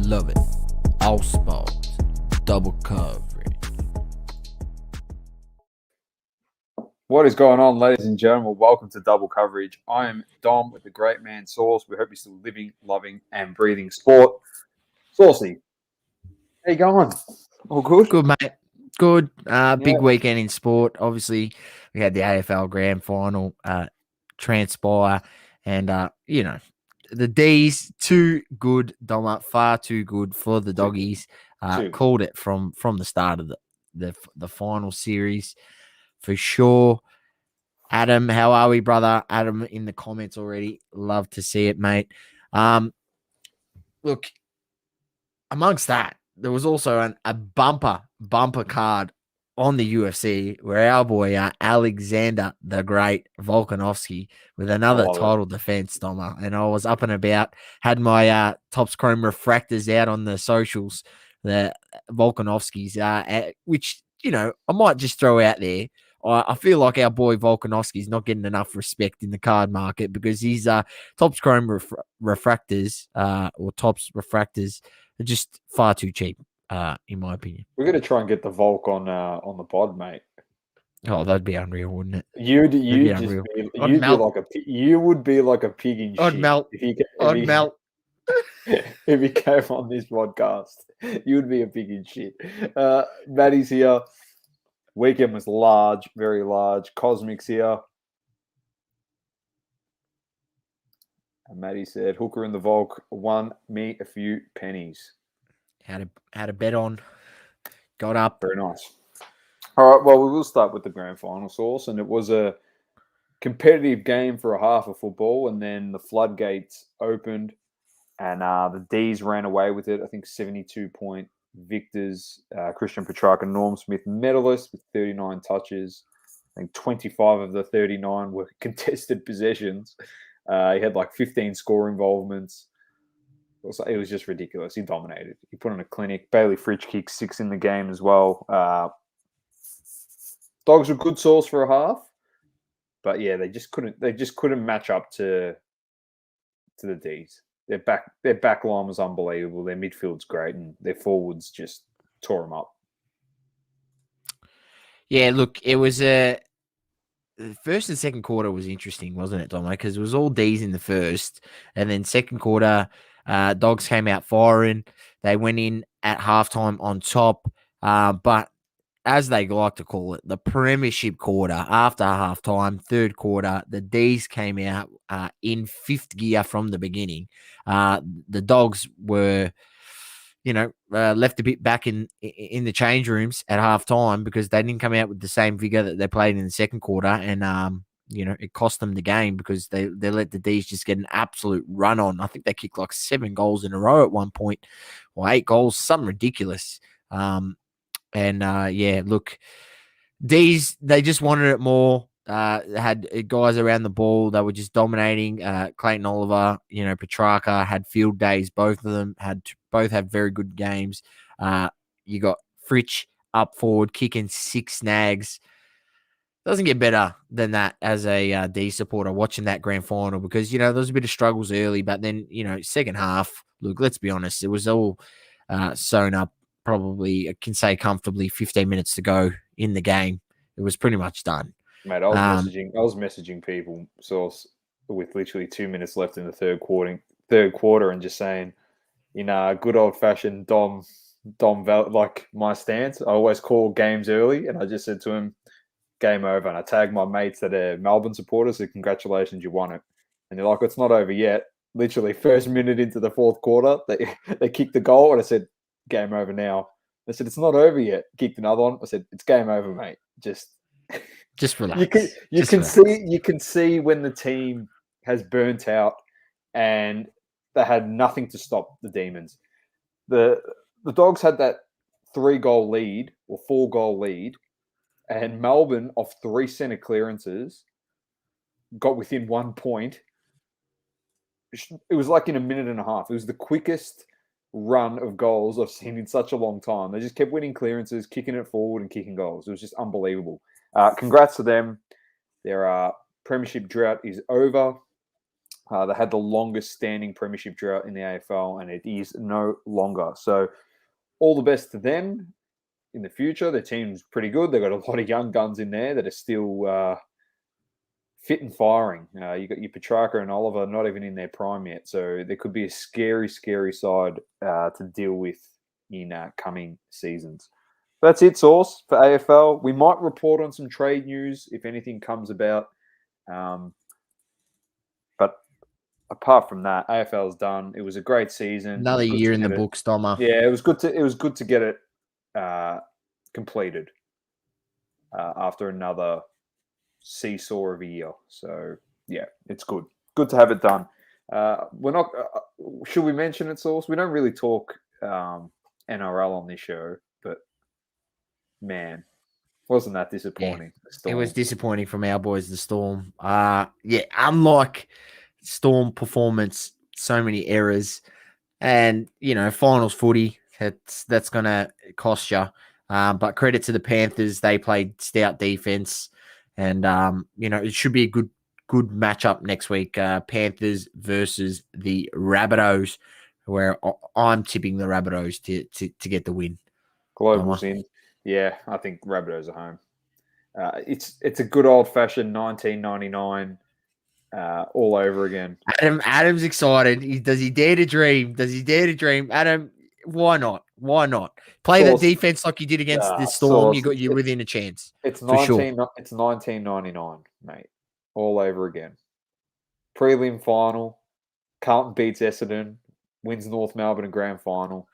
love it. All sports, double coverage. What is going on, ladies and gentlemen? Welcome to Double Coverage. I am Dom with the great man Sauce. We hope you're still living, loving, and breathing sport. Saucey, how you going? All good? Good, mate. Good. Big weekend in sport. Obviously, we had the AFL Grand Final transpire, and the D's too good, Doma, far too good for the doggies. Called it from the start of the final series for sure. Adam, how are we, brother? Adam in the comments already. Love to see it, mate. Look, amongst that, there was also a bumper card on the UFC where our boy Alexander the Great Volkanovski with another title defense, Doma. And I was up and about, had my Topps Chrome refractors out on the socials, the Volkanovskis, which, I might just throw out there. I feel like our boy Volkanovski is not getting enough respect in the card market because his Topps Chrome refractors or Topps refractors are just far too cheap, in my opinion. We're going to try and get the Volk on the pod, mate. Oh, that'd be unreal, wouldn't it? You would be like a pig in shit. I'd melt. If he came on this podcast, you would be a pig in shit. Maddie's here. Weekend was large, very large. Cosmic's here. And Maddie said, Hooker in the Volk won me a few pennies. Had a bet on. Got up. Very nice. All right, well, we will start with the grand final, Sauce. And it was a competitive game for a half of football. And then the floodgates opened. And the D's ran away with it. I think 72-point victors. Christian Petrarca, Norm Smith medalist with 39 touches. I think 25 of the 39 were contested possessions. He had like 15 score involvements. It was just ridiculous. He dominated. He put on a clinic. Bailey Fritsch kicked 6 in the game as well. Dogs were good source for a half, but yeah, they just couldn't match up to the D's. Their back line was unbelievable. Their midfield's great, and their forwards just tore them up. Yeah, look, it was the first and second quarter was interesting, wasn't it, Dom? Because it was all D's in the first, and then second quarter, Dogs came out firing. They went in at halftime on top, but as they like to call it, the premiership quarter after halftime, third quarter, the D's came out in fifth gear from the beginning. The Dogs were, left a bit back in the change rooms at halftime because they didn't come out with the same vigor that they played in the second quarter, and it cost them the game because they let the D's just get an absolute run on. I think they kicked like 7 goals in a row at one point, or 8 goals, something ridiculous. Look, D's, they just wanted it more. Had guys around the ball that were just dominating. Clayton Oliver, Petrarca had field days. Both of them both had very good games. You got Fritsch up forward, kicking 6 snags. Doesn't get better than that as a D supporter watching that grand final because, there was a bit of struggles early, but then, second half, look, let's be honest, it was all sewn up. Probably, I can say comfortably, 15 minutes to go in the game. It was pretty much done. Mate, I was messaging people Source with literally 2 minutes left in the third quarter, and just saying, good old fashioned Dom, like my stance. I always call games early, and I just said to him, "Game over." And I tagged my mates that are Melbourne supporters. So congratulations, you won it. And they're like, "It's not over yet." Literally, first minute into the fourth quarter, they kicked the goal, and I said, "Game over now." I said, "It's not over yet." Kicked another one. I said, "It's game over, mate. Just relax." You can see when the team has burnt out and they had nothing to stop the Demons. The Dogs had that 3-goal lead or 4-goal lead, and Melbourne, off 3 center clearances, got within 1 point. It was like in a minute and a half. It was the quickest run of goals I've seen in such a long time. They just kept winning clearances, kicking it forward and kicking goals. It was just unbelievable. Congrats to them. Their premiership drought is over. They had the longest standing premiership drought in the AFL, and it is no longer. So all the best to them in the future. Their team's pretty good. They've got a lot of young guns in there that are still fit and firing. You got your Petrarca and Oliver not even in their prime yet. So there could be a scary, scary side to deal with in coming seasons. That's it, Sauce, for AFL. We might report on some trade news if anything comes about. But apart from that, AFL's done. It was a great season. Another year in the books, Doma. Yeah, it was good to get it completed after another seesaw of a year. So yeah, it's good. Good to have it done. We're not. Should we mention it, Sauce? We don't really talk NRL on this show, but man, wasn't that disappointing? Yeah, it was disappointing from our boys, the Storm. Unlike Storm performance, so many errors, and finals footy. That's gonna cost you. But credit to the Panthers, they played stout defense, and it should be a good matchup next week. Panthers versus the Rabbitohs, where I'm tipping the Rabbitohs to get the win. Global's in. Yeah, I think Rabbitohs are home. It's a good old fashioned 1999 all over again. Adam's excited. Does he dare to dream? Adam, why not? Play that defense like you did against the Storm. You're within a chance. It's 1999, mate. All over again. Prelim final. Carlton beats Essendon. Wins North Melbourne in grand final.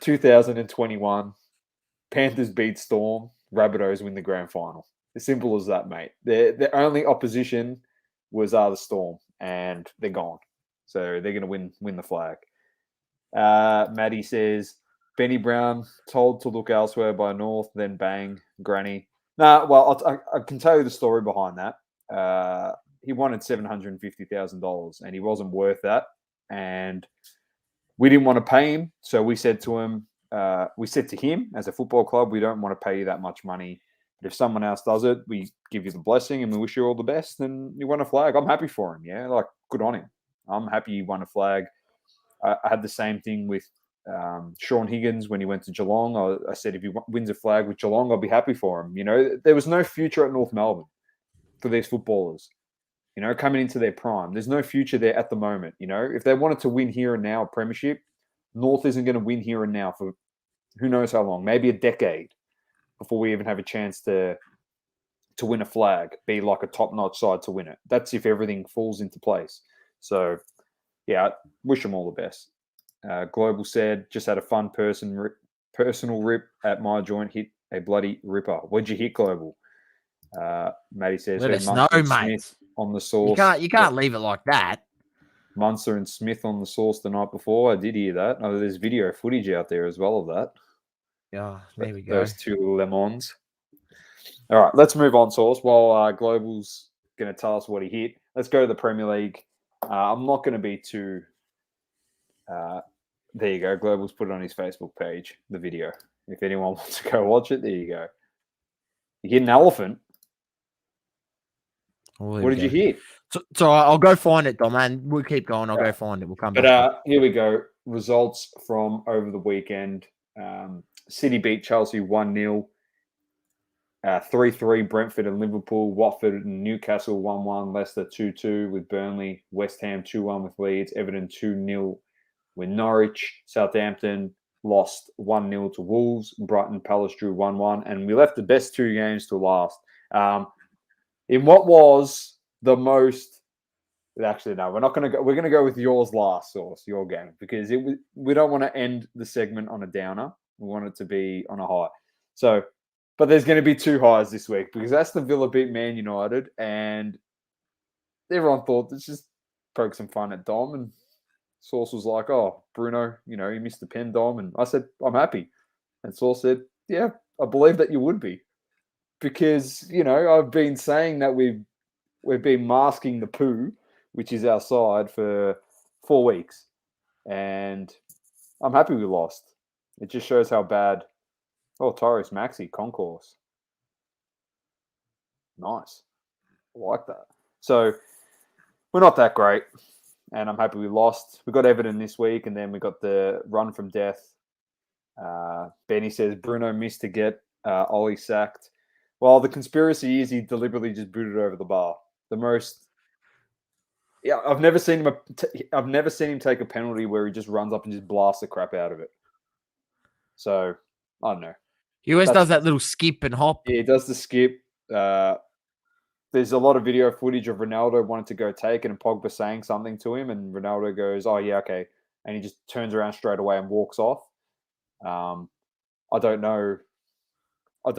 2021. Panthers beat Storm. Rabbitohs win the grand final. As simple as that, mate. Their only opposition was the Storm, and they're gone. So they're going to win the flag. Maddie says, Benny Brown told to look elsewhere by North, then bang, granny. Well, I can tell you the story behind that. He wanted $750,000, and he wasn't worth that. And we didn't want to pay him, so we said to him, as a football club, we don't want to pay you that much money. But if someone else does it, we give you the blessing and we wish you all the best. And you won a flag. I'm happy for him. Yeah, good on him. I'm happy he won a flag. I had the same thing with Sean Higgins when he went to Geelong. I said if he wins a flag with Geelong, I'll be happy for him. There was no future at North Melbourne for these footballers. Coming into their prime, there's no future there at the moment. If they wanted to win here and now a premiership, North isn't going to win here and now for who knows how long, maybe a decade before we even have a chance to win a flag, be like a top-notch side to win it. That's if everything falls into place. So, yeah, wish them all the best. Global said, just had a fun personal rip at my joint, hit a bloody ripper. What'd you hit, Global? Matty says, let us know, mate. Smith on the sauce. You can't leave it like that. Munster and Smith on the sauce the night before. I did hear that. Oh, there's video footage out there as well of that. Yeah, there we go. Those two lemons. All right, let's move on, Sauce. While Global's going to tell us what he hit, let's go to the Premier League. I'm not going to be too... there you go. Global's put it on his Facebook page, the video. If anyone wants to go watch it, there you go. You hit an elephant. What did you hit? So I'll go find it, Dom, and we'll keep going. I'll go find it. We'll come back. But here we go. Results from over the weekend. City beat Chelsea 1-0. 3-3 Brentford and Liverpool. Watford and Newcastle 1-1. Leicester 2-2 with Burnley. West Ham 2-1 with Leeds. Everton 2-0 with Norwich. Southampton lost 1-0 to Wolves. Brighton Palace drew 1-1. And we left the best two games to last. In what was the most... Actually, no, we're not going to go. We're going to go with yours last, Sauce, your game, because we don't want to end the segment on a downer. We want it to be on a high. So, but there's going to be two highs this week because Aston Villa beat Man United, and everyone thought let's just poke some fun at Dom, and Sauce was like, "Oh, Bruno, you missed the pen, Dom," and I said, "I'm happy," and Sauce said, "Yeah, I believe that you would be," because I've been saying that we've been masking the poo, which is our side, for 4 weeks. And I'm happy we lost. It just shows how bad... Oh, Torres Maxi, Concourse. Nice. I like that. So, we're not that great, and I'm happy we lost. We got Everton this week, and then we got the run from death. Benny says Bruno missed to get Ollie sacked. Well, the conspiracy is he deliberately just booted over the bar. The most, yeah, I've never seen him take a penalty where he just runs up and just blasts the crap out of it. So I don't know. He always does that little skip and hop. Yeah, he does the skip. There's a lot of video footage of Ronaldo wanting to go take it and Pogba saying something to him, and Ronaldo goes, "Oh yeah, okay," and he just turns around straight away and walks off. I don't know. I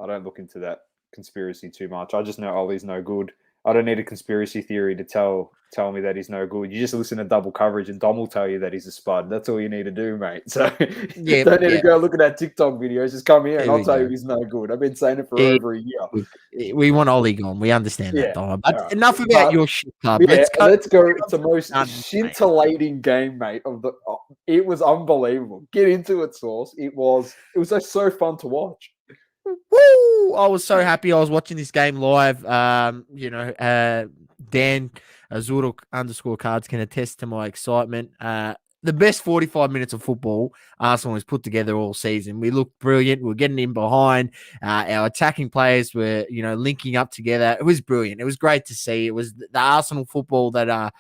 don't look into that conspiracy too much. I just know Ollie's no good. I don't need a conspiracy theory to tell me that he's no good. You just listen to double coverage and Dom will tell you that he's a spud. That's all you need to do, mate. So don't need to go look at that TikTok videos. Just come here and I'll tell you he's no good. I've been saying it for over a year. Look, we want Ollie gone. We understand that, Dom. But enough about your shit club. Yeah, let's go. It's the most scintillating game, mate. It was unbelievable. Get into it, Sauce. It was just so fun to watch. Woo! I was so happy. I was watching this game live. Dan Azuro _cards can attest to my excitement. The best 45 minutes of football Arsenal has put together all season. We looked brilliant. We were getting in behind. Our attacking players were, linking up together. It was brilliant. It was great to see. It was the Arsenal football that I've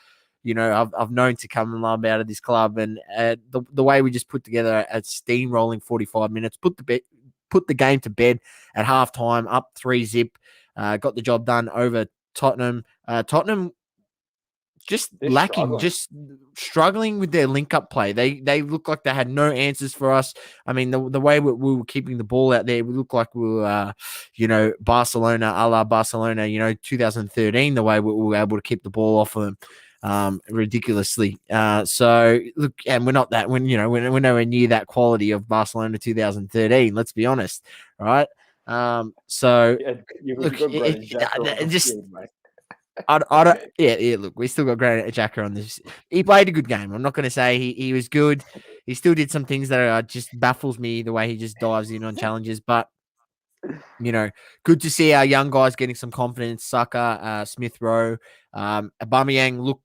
known to come and love out of this club. And the way we just put together a steamrolling 45 minutes, put the game to bed at halftime, up 3-0, got the job done over Tottenham. Tottenham just struggling with their link-up play. They look like they had no answers for us. I mean, the way we were keeping the ball out there, we looked like we were, Barcelona, a la Barcelona, 2013, the way we were able to keep the ball off of them. Ridiculously. So look, and we're not that we're nowhere near that quality of Barcelona 2013. Let's be honest, right? Look, we still got Granit Xhaka on this. He played a good game. I'm not going to say he was good. He still did some things that just baffles me the way he just dives in on challenges, but. Good to see our young guys getting some confidence. Saka, Smith Rowe, Aubameyang looks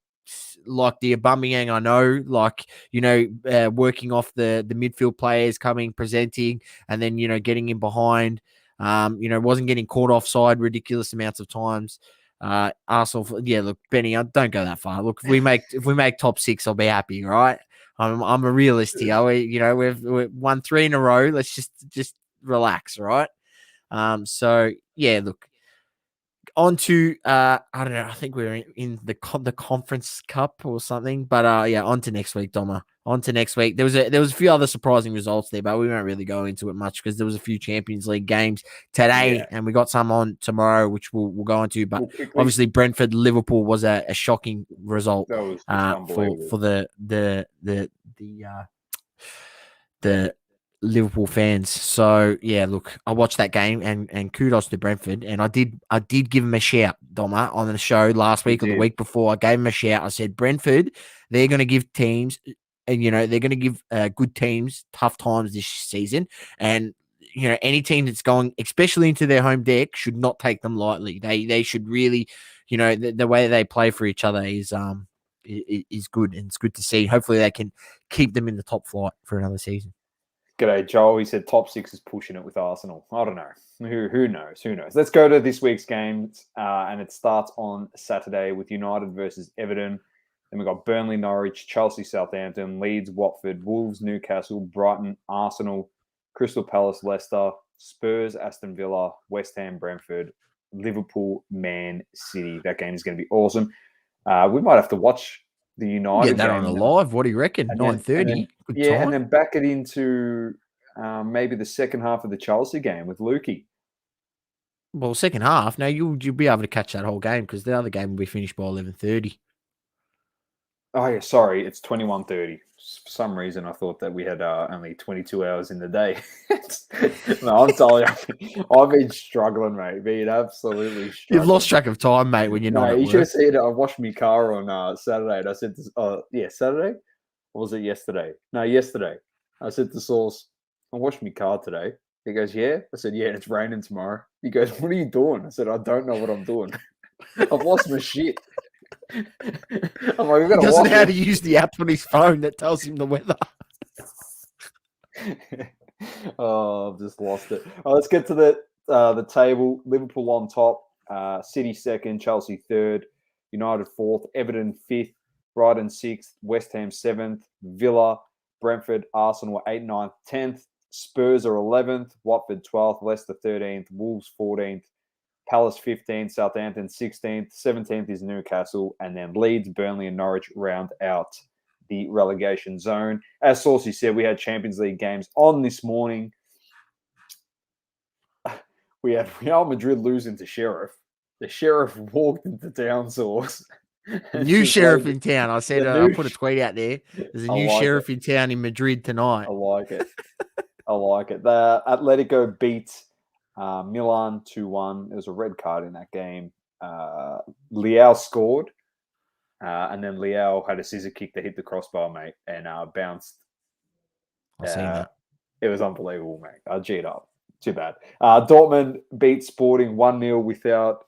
like the Aubameyang I know, working off the midfield players presenting, and then, getting in behind, wasn't getting caught offside ridiculous amounts of times. Arsenal, look, Benny, don't go that far. Look, if we make top 6, I'll be happy, right? I'm a realist here. We've won 3 in a row. Let's just relax, right? Look, on to, I don't know, I think we're in the Conference Cup or something, but on to next week, Doma. On to next week. There was a few other surprising results there, but we won't really go into it much because there was a few Champions League games today, and we got some on tomorrow, which we'll go into. But obviously, Brentford Liverpool was a shocking result for the Liverpool fans. So look, I watched that game and kudos to Brentford, and I did give him a shout, Doma, on the show last week or the week before. I gave him a shout. I said Brentford, they're going to give teams, and they're going to give good teams tough times this season, and any team that's going, especially into their home deck, should not take them lightly. They should really, the way they play for each other is good, and it's good to see. Hopefully, they can keep them in the top flight for another season. G'day, Joel. He said top 6 is pushing it with Arsenal. I don't know. Who knows? Who knows? Let's go to this week's games, and it starts on Saturday with United versus Everton. Then we've got Burnley, Norwich, Chelsea, Southampton, Leeds, Watford, Wolves, Newcastle, Brighton, Arsenal, Crystal Palace, Leicester, Spurs, Aston Villa, West Ham, Brentford, Liverpool, Man City. That game is going to be awesome. We might have to watch the United get that game on a live. What do you reckon? 9:30. And then back it into maybe the second half of the Chelsea game with Lukey. Well, second half. No, you'll be able to catch that whole game because the other game will be finished by 11:30. Oh yeah, sorry, it's 21:30. For some reason, I thought that we had only 22 hours in the day. No, I'm telling you, I've been struggling, mate. Been absolutely struggling. You've lost track of time, mate, when you're not at work. You should have seen it. I washed my car on Saturday, and I said, Saturday? Or was it yesterday? No, yesterday. I said to Sauce, I washed my car today. He goes, yeah? I said, yeah, and it's raining tomorrow. He goes, what are you doing? I said, I don't know what I'm doing. I've lost my shit. I'm like, He doesn't know how to use the app on his phone that tells him the weather. Oh, I've just lost it. Let's get to the table. Liverpool on top, City second, Chelsea third, United fourth, Everton fifth, Brighton sixth, West Ham seventh, Villa, Brentford, Arsenal were 8th, 9th, 10th, Spurs are 11th, Watford 12th, Leicester 13th, Wolves 14th, Palace 15th, Southampton 16th, 17th is Newcastle, and then Leeds, Burnley, and Norwich round out the relegation zone. As Saucey said, we had Champions League games on this morning. We had Real Madrid losing to Sheriff. The Sheriff walked into town, Sauce. New sheriff in town. I said I'll put a tweet out there. There's a new sheriff in town in Madrid tonight. I like it. I like it. The Atletico beat Milan 2-1. There was a red card in that game. Leao scored. And then Leao had a scissor kick to hit the crossbar, mate, and bounced. I've seen that. It was unbelievable, mate. I G'd up. Too bad. Dortmund beat Sporting 1-0 without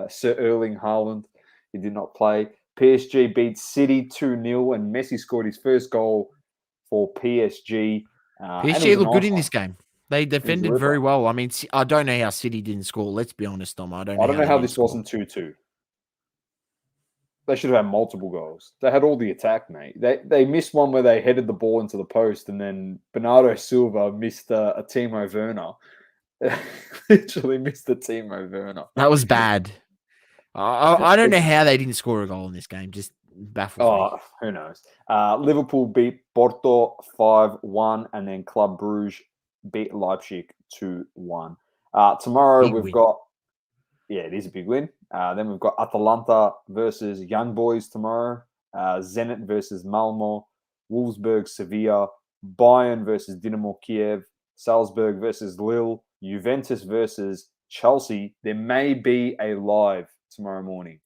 Sir Erling Haaland. He did not play. PSG beat City 2-0, and Messi scored his first goal for PSG. PSG looked good in this game. They defended very well. I mean, I don't know how City didn't score. Let's be honest, Dom. I don't know how this wasn't 2-2. They should have had multiple goals. They had all the attack, mate. They missed one where they headed the ball into the post, and then Bernardo Silva missed a Timo Werner. Literally missed a Timo Werner. That was bad. I don't know how they didn't score a goal in this game. Just baffles me. Who knows? Liverpool beat Porto 5-1, and then Club Brugge beat Leipzig 2-1. Tomorrow we've got... Yeah, it is a big win. Then we've got Atalanta versus Young Boys tomorrow. Zenit versus Malmo. Wolfsburg, Sevilla. Bayern versus Dynamo Kiev. Salzburg versus Lille. Juventus versus Chelsea. There may be a live tomorrow morning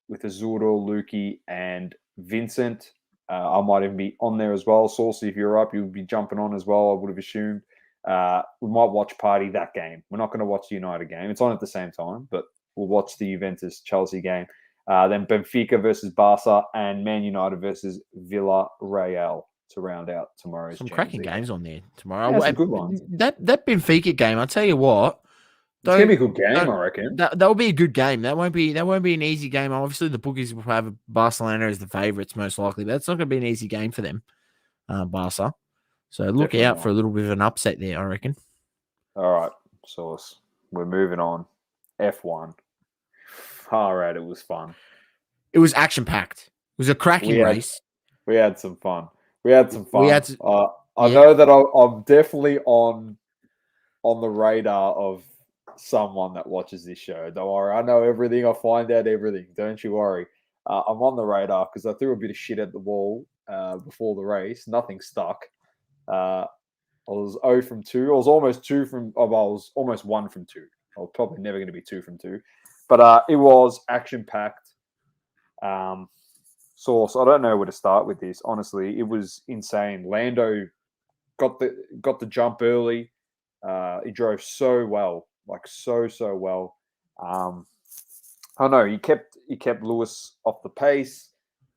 with Azuro, Lukey, and Vincent. I might even be on there as well. Saucey, if you're up, you'll be jumping on as well, I would have assumed. We might watch party that game. We're not going to watch the United game. It's on at the same time, but we'll watch the Juventus-Chelsea game. Then Benfica versus Barca and Man United versus Villarreal to round out tomorrow's. Some cracking games on there tomorrow. Yeah, some good ones. That Benfica game, I'll tell you what. It's going to be a good game, I reckon. That will be a good game. That won't be an easy game. Obviously, the bookies will have Barcelona as the favourites, most likely, but that's not going to be an easy game for them, Barca. So look Definitely out for a little bit of an upset there, I reckon. All right, Sauce. We're moving on. F1. All right, it was fun. It was action-packed. It was a cracking race. We had some fun. I know that I'm definitely on the radar of someone that watches this show. Don't worry. I know everything. I find out everything. Don't you worry. I'm on the radar because I threw a bit of shit at the wall before the race. Nothing stuck. I was 0 from 2. I was almost 2 from... I was almost 1 from 2. I was probably never going to be 2 from 2. But it was action-packed. Sauce, I don't know where to start with this. Honestly, it was insane. Lando got the jump early. He drove so well. Like, so well. I don't know. He kept Lewis off the pace.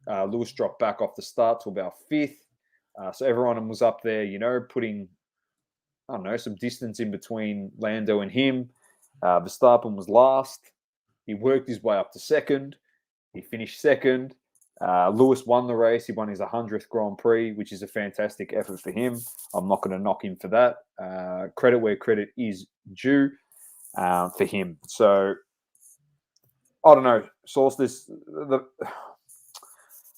Lewis dropped back off the start to about 5th. So everyone was up there, putting, I don't know, some distance in between Lando and him. Verstappen was last. He worked his way up to 2nd. He finished 2nd. Lewis won the race. He won his 100th Grand Prix, which is a fantastic effort for him. I'm not going to knock him for that. Credit where credit is due for him. So, I don't know.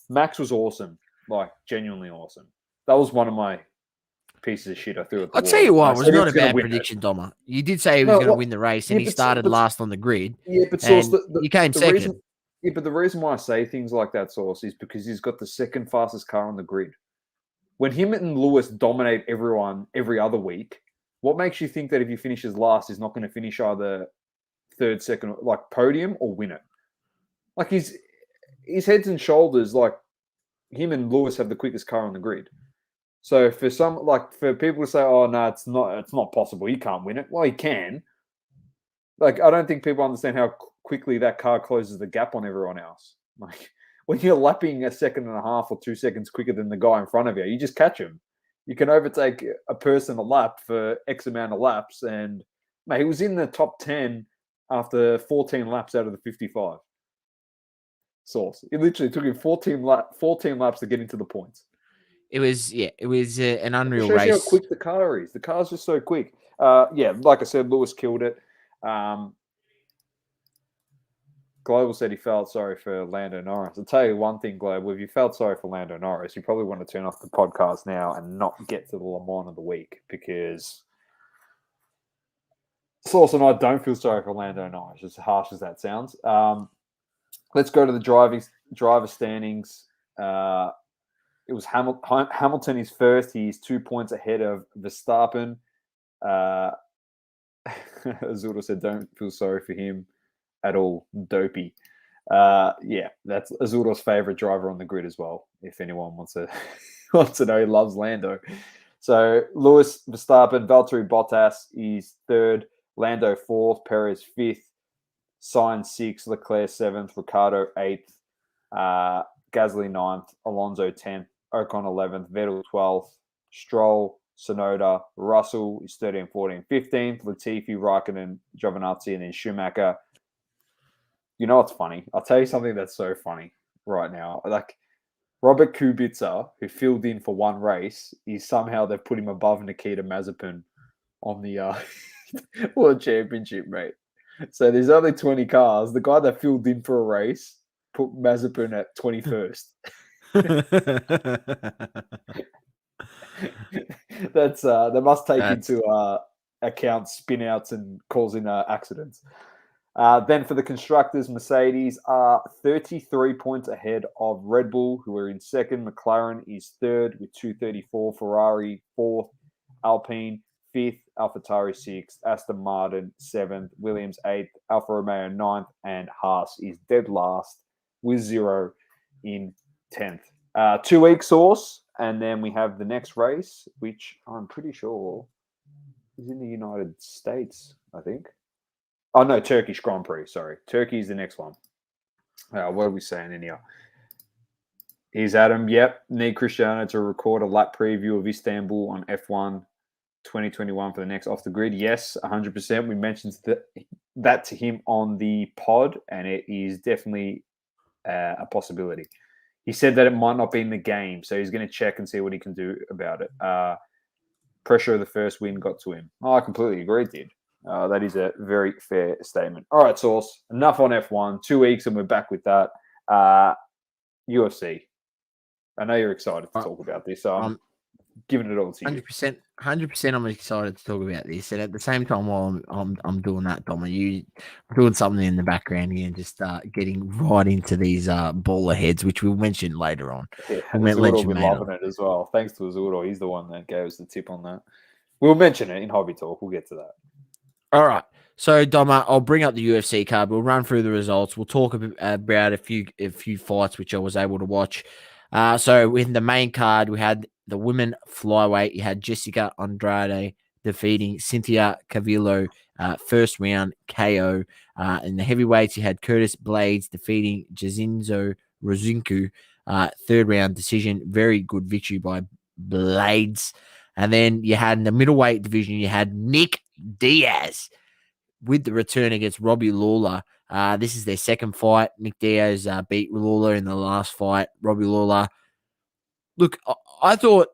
Max was awesome. Like, genuinely awesome. That was one of my pieces of shit I threw at the wall. I'll tell you what, it was not a bad prediction, Doma. You did say he was going to win the race, and he started last on the grid. Yeah, but Sauce, he came second. But the reason why I say things like that, Sauce, is because he's got the second fastest car on the grid. When him and Lewis dominate everyone every other week, what makes you think that if he finishes last, he's not going to finish either third, second, like podium or win it? Like his heads and shoulders, like him and Lewis have the quickest car on the grid. So for people to say, "Oh no, it's not possible. He can't win it." Well, he can. Like, I don't think people understand how quickly that car closes the gap on everyone else. Like, when you're lapping a second and a half or 2 seconds quicker than the guy in front of you, you just catch him. You can overtake a person a lap for X amount of laps. And mate, he was in the top 10 after 14 laps out of the 55. Sauce. It literally took him 14 laps to get into the points. It was an unreal It shows you how race. quick the car is. The car's just so quick. Like I said, Lewis killed it. Global said he felt sorry for Lando Norris. I'll tell you one thing, Global. If you felt sorry for Lando Norris, you probably want to turn off the podcast now and not get to the Le Mans of the week, because Sauce and I don't feel sorry for Lando Norris, as harsh as that sounds. Let's go to the driver standings. It was Hamilton is first. He's 2 points ahead of Verstappen. Azuro said, don't feel sorry for him at all. Dopey. That's Azuro's favorite driver on the grid as well, if anyone wants to know. He loves Lando. So Lewis, Verstappen, Valtteri Bottas is third, Lando fourth, Perez fifth, Sainz sixth, Leclerc seventh, Ricciardo eighth, Gasly ninth, Alonso 10th, Ocon 11th, Vettel 12th, Stroll, Sonoda, Russell is 13, 14, 15th, Latifi, Raikkonen, Giovinazzi, and then Schumacher. You know what's funny? I'll tell you something that's so funny right now. Like, Robert Kubica, who filled in for one race, is somehow they've put him above Nikita Mazepin on the World Championship, mate. So there's only 20 cars. The guy that filled in for a race put Mazepin at 21st. That's they must take into account spin outs and causing accidents. Then for the constructors, Mercedes are 33 points ahead of Red Bull, who are in second. McLaren is third with 234. Ferrari fourth. Alpine fifth. AlphaTauri sixth. Aston Martin seventh. Williams eighth. Alfa Romeo ninth. And Haas is dead last with 0 in 10th. 2 week source. And then we have the next race, which I'm pretty sure is in the United States, I think. Oh, no, Turkish Grand Prix. Sorry. Turkey is the next one. What are we saying in here? Here's Adam. Yep. Need Cristiano to record a lap preview of Istanbul on F1 2021 for the next Off the Grid. Yes, 100%. We mentioned that to him on the pod, and it is definitely a possibility. He said that it might not be in the game, so he's going to check and see what he can do about it. Pressure of the first win got to him. Oh, I completely agree, it did. That is a very fair statement. All right, Sauce. Enough on F1. 2 weeks and we're back with that. UFC. I know you're excited to talk about this, so I'm giving it all to you. 100%. I'm excited to talk about this, and at the same time, while I'm doing that, Dom, are you doing something in the background here and just getting right into these baller heads, which we'll mention later on. Yeah, Azuro will be loving it as well. Thanks to Azuro, he's the one that gave us the tip on that. We'll mention it in Hobby Talk. We'll get to that. All right. So, Dom, I'll bring up the UFC card. We'll run through the results. We'll talk about a few fights which I was able to watch. So in the main card, we had the women flyweight. You had Jessica Andrade defeating Cynthia Calvillo, first round KO. In the heavyweights, you had Curtis Blades defeating Jacinto Rozinku, third round decision. Very good victory by Blades. And then you had in the middleweight division, you had Nick Diaz with the return against Robbie Lawler. This is their second fight. Nick Diaz beat Lawler in the last fight. Robbie Lawler. Look, I thought,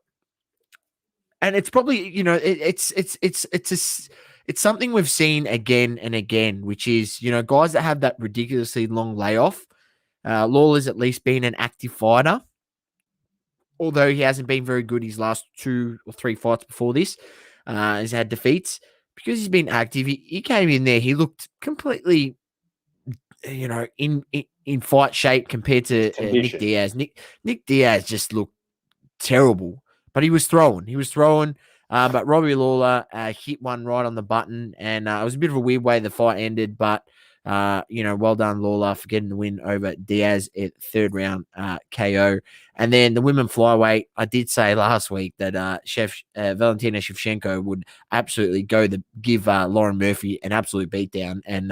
and it's probably, it's something we've seen again and again, which is, guys that have that ridiculously long layoff. Lawler's at least been an active fighter, although he hasn't been very good his last 2 or 3 fights before this. He's had defeats. Because he's been active, he came in there, he looked completely, in fight shape compared to Nick Diaz. Nick Diaz just looked terrible, but he was throwing. But Robbie Lawler hit one right on the button, and it was a bit of a weird way the fight ended, but Well done, Lawler, for getting the win over Diaz at third round KO. And then the women flyweight, I did say last week that Valentina Shevchenko would absolutely give Lauren Murphy an absolute beatdown. And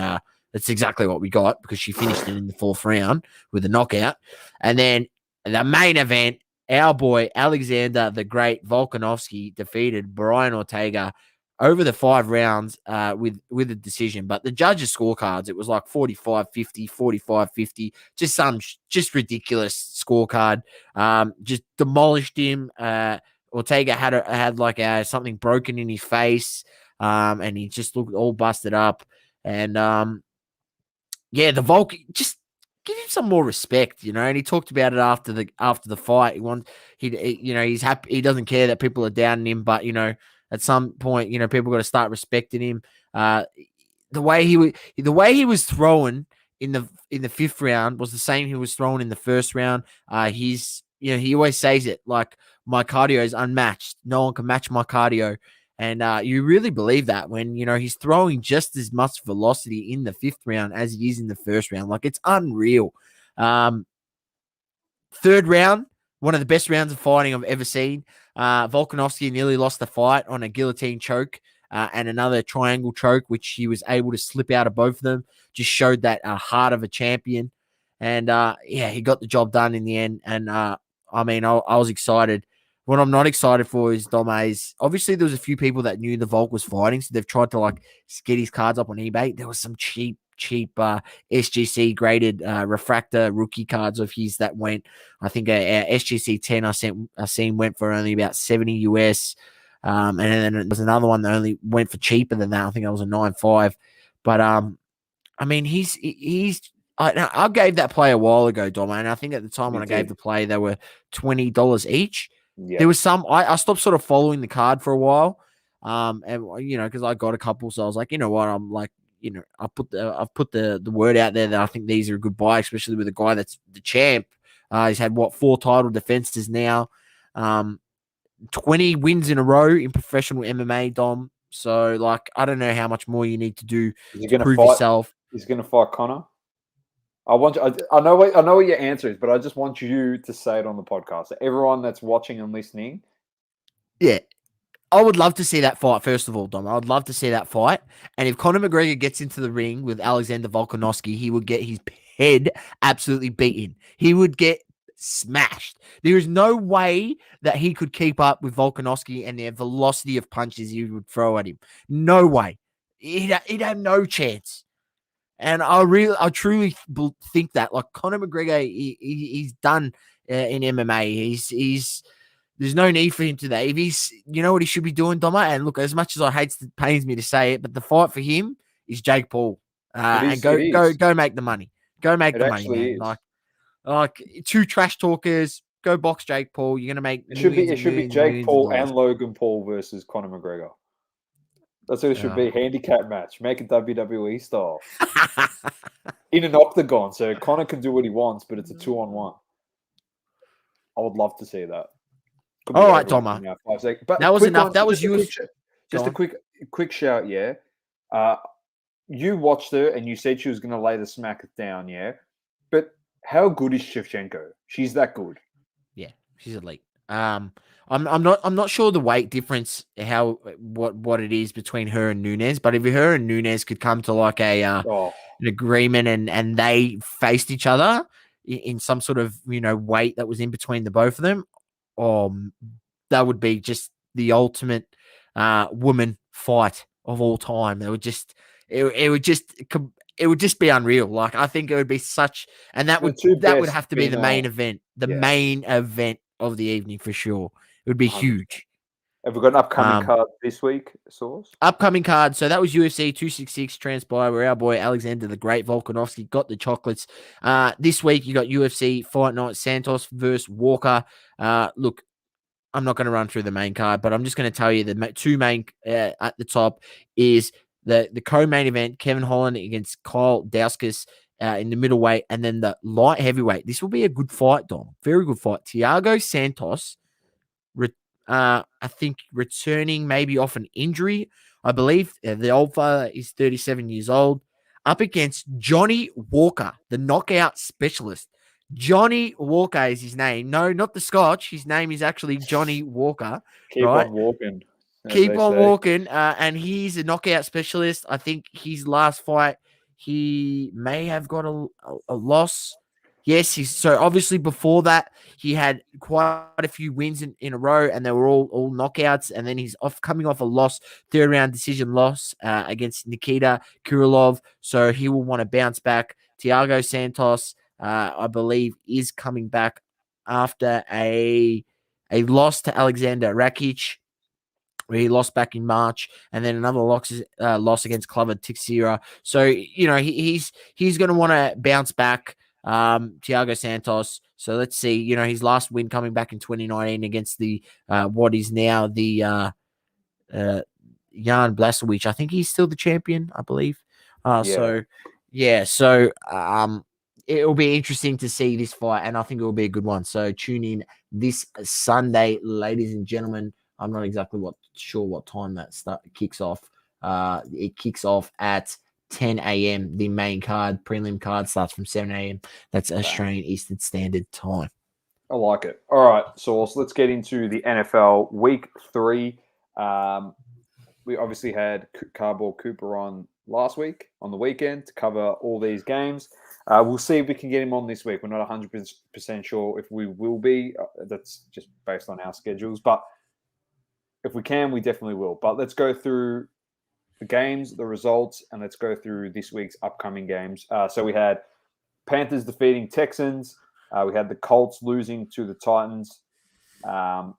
that's exactly what we got, because she finished it in the fourth round with a knockout. And then the main event, our boy Alexander the Great Volkanovski defeated Brian Ortega over the 5 rounds with a decision. But the judges' scorecards, it was like 45-50, 45-50, just ridiculous scorecard. Just demolished him. Ortega had like something broken in his face, and he just looked all busted up. And the Volk, just give him some more respect, And he talked about it after the fight. He's happy. He doesn't care that people are downing him, but at some point, people got to start respecting him. The way he was throwing in the fifth round was the same he was throwing in the first round. He always says it, like, my cardio is unmatched. No one can match my cardio. And you really believe that when, he's throwing just as much velocity in the fifth round as he is in the first round. Like, it's unreal. Third round, one of the best rounds of fighting I've ever seen. Volkanovski nearly lost the fight on a guillotine choke and another triangle choke, which he was able to slip out of both of them. Just showed that heart of a champion. And, he got the job done in the end. And, I was excited. What I'm not excited for is Dome's. Obviously, there was a few people that knew the Volk was fighting, so they've tried to get his cards up on eBay. There was some cheap SGC graded refractor rookie cards of his that went. I think a SGC 10 I seen went for only about 70 US, and then there was another one that only went for cheaper than that. I think that was a 9.5. But I gave that play a while ago, Dom, and I think at the time when I gave the play, they were $20 each. Yeah. There was some. I stopped sort of following the card for a while, and because I got a couple, so I was like, what, I'm like, I've put the word out there that I think these are a good buy, especially with a guy that's the champ. He's had 4 title defenses now, 20 wins in a row in professional MMA, Dom. So I don't know how much more you need to do to prove yourself. He's going to fight Connor. I know what your answer is, but I just want you to say it on the podcast. So everyone that's watching and listening. Yeah. I would love to see that fight, first of all, Dom. I would love to see that fight. And if Conor McGregor gets into the ring with Alexander Volkanovski, he would get his head absolutely beaten. He would get smashed. There is no way that he could keep up with Volkanovski and the velocity of punches he would throw at him. No way. He'd have no chance. And I truly think that, Conor McGregor, he's done in MMA. There's no need for him to that. If he's, what he should be doing, Doma. And look, as much as it pains me to say it, but the fight for him is Jake Paul. And go make the money. Go make the money, man. Like 2 trash talkers. Go box Jake Paul. You're gonna make. It should be Jake Paul and Logan Paul versus Conor McGregor. That's what it should be. Handicap match. Make it WWE style. In an octagon, so Conor can do what he wants, but it's a 2-on-1. I would love to see that. All right, Doma. But that was enough. That was you. Just a quick shout, yeah. You watched her and you said she was going to lay the smack down, yeah. But how good is Shevchenko? She's that good. Yeah, she's elite. I'm not sure the weight difference, what it is between her and Nunes, but if her and Nunes could come to an agreement and they faced each other in some sort of weight that was in between the both of them, that would be just the ultimate woman fight of all time. It would just be unreal. I think it would be such, and that would have to be the main event, main event of the evening for sure. It would be huge. Have we got an upcoming card this week, Sauce? Upcoming card. So that was UFC 266 transpire, where our boy Alexander the Great Volkanovski got the chocolates. This week you got UFC Fight Night Santos versus Walker. Look, I'm not going to run through the main card, but I'm just going to tell you the 2 main at the top is the co-main event, Kevin Holland against Kyle Dauskas in the middleweight, and then the light heavyweight. This will be a good fight, Dom. Very good fight. Thiago Santos, I think returning maybe off an injury. I believe the old father is 37 years old. up against Johnny Walker, the knockout specialist. Johnny Walker is his name. No, not the Scotch. His name is actually Johnny Walker, Keep right? on walking, as Keep they on say. walking. And he's a knockout specialist. I think his last fight, he may have got a loss. Yes, so obviously before that, he had quite a few wins in a row, and they were all knockouts. And then he's coming off a loss, third round decision loss against Nikita Krylov. So he will want to bounce back. Thiago Santos, I believe, is coming back after a loss to Alexander Rakic, where he lost back in March, and then another loss against Glover Teixeira. So, he's going to want to bounce back, Thiago Santos. So let's see, his last win coming back in 2019 against the what is now the Jan Blachowicz. I think he's still the champion, I believe. So it'll be interesting to see this fight, and I think it will be a good one. So tune in this Sunday, ladies and gentlemen. I'm not exactly sure what time that kicks off. It kicks off at 10 a.m. The main card, prelim card, starts from 7 a.m. That's Australian Eastern Standard Time. I like it. All right, Sauce, let's get into the NFL Week 3. We obviously had Cardboard Cooper on last week, on the weekend, to cover all these games. We'll see if we can get him on this week. We're not 100% sure if we will be. That's just based on our schedules. But if we can, we definitely will. But let's go through the games, the results, and let's go through this week's upcoming games. So we had Panthers defeating Texans. We had the Colts losing to the Titans. Am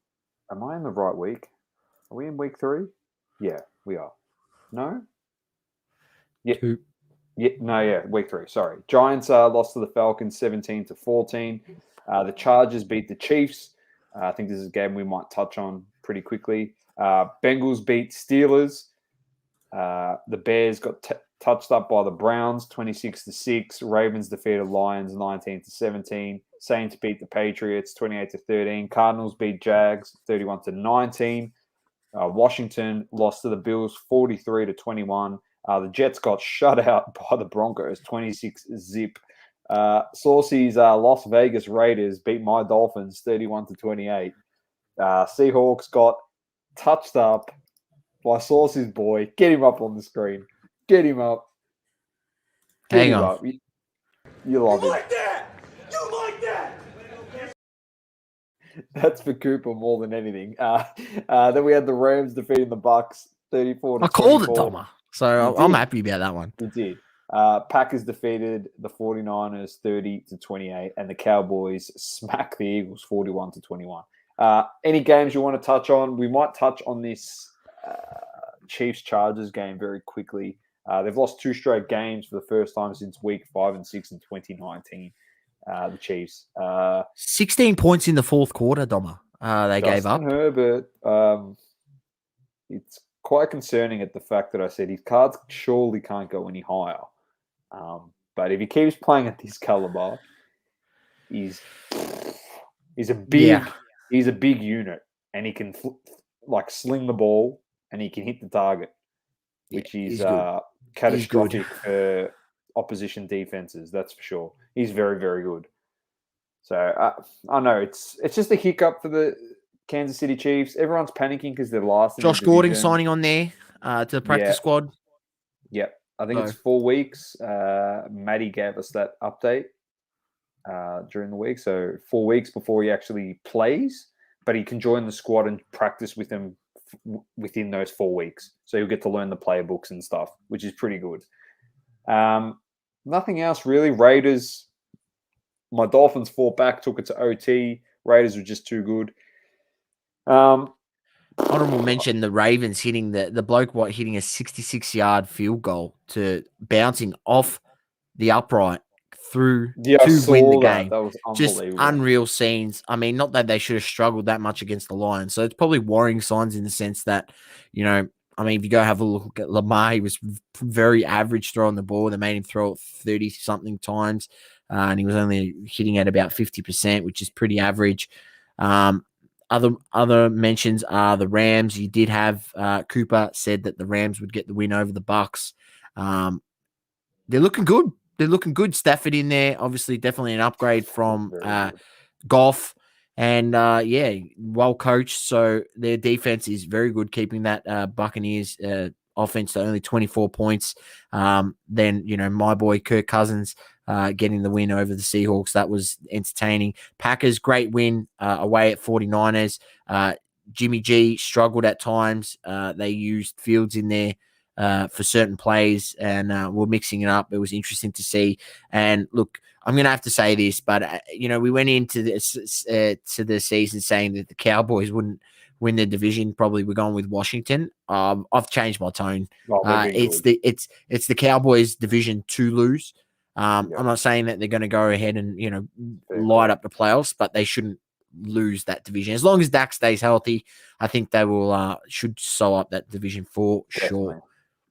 I in the right week? Are we in week 3? Yeah, we are. No? Yeah. Week 3. Sorry. Giants lost to the Falcons 17-14. The Chargers beat the Chiefs. I think this is a game we might touch on pretty quickly. Bengals beat Steelers. The Bears got touched up by the Browns 26-6. Ravens defeated Lions 19-17. Saints beat the Patriots 28-13. Cardinals beat Jags 31-19. Washington lost to the Bills 43-21. The Jets got shut out by the Broncos 26-zip. Saucey's Las Vegas Raiders beat my Dolphins 31-28. Seahawks got touched up by Saucey's boy. Get him up on the screen. Get him up. Hang on. Up. You love it. Like that. You like that. That's for Cooper more than anything. Then we had the Rams defeating the Bucks 34-24. I called it, Doma. So I'm happy about that one. You did. Packers defeated the 49ers 30-28, and the Cowboys smacked the Eagles 41-21. Any games you want to touch on? We might touch on this Chiefs-Chargers game very quickly. They've lost 2 straight games for the first time since week 5 and 6 in 2019. The Chiefs. 16 points in the fourth quarter, Doma. They gave up. Herbert, it's quite concerning at the fact that I said his cards surely can't go any higher. But if he keeps playing at this caliber, he's a big unit, and he can sling the ball, and he can hit the target, which is catastrophic for opposition defenses. That's for sure. He's very, very good. So I know it's just a hiccup for the Kansas City Chiefs. Everyone's panicking because they're last. Josh Gordon signing on there to the practice squad. Yep. I think it's 4 weeks. Maddie gave us that update during the week. So 4 weeks before he actually plays, but he can join the squad and practice with them within those 4 weeks. So he'll get to learn the playbooks and stuff, which is pretty good. Nothing else really. Raiders, my Dolphins fought back, took it to OT. Raiders were just too good. Honorable mention, the Ravens hitting the bloke hitting a 66-yard field goal to bouncing off the upright through to win the game. That was unbelievable. Just unreal scenes. I mean, not that they should have struggled that much against the Lions. So it's probably worrying signs in the sense that, if you go have a look at Lamar, he was very average throwing the ball. They made him throw it 30-something times, and he was only hitting at about 50%, which is pretty average. Other mentions are the Rams. You did have Cooper said that the Rams would get the win over the Bucks. they're looking good. They're looking good. Stafford in there, obviously, definitely an upgrade from Very good. Goff. And well coached. So their defense is very good, keeping that Buccaneers offense to only 24 points. Then, my boy Kirk Cousins getting the win over the Seahawks. That was entertaining. Packers, great win away at 49ers. Jimmy G struggled at times. They used Fields in there for certain plays and we're mixing it up. It was interesting to see. And look, I'm going to have to say this, but, we went into this to the season saying that the Cowboys wouldn't win the division. Probably we're going with Washington. I've changed my tone. It's the Cowboys division to lose. I'm not saying that they're going to go ahead and, light up the playoffs, but they shouldn't lose that division. As long as Dak stays healthy, I think they will should sew up that division for sure.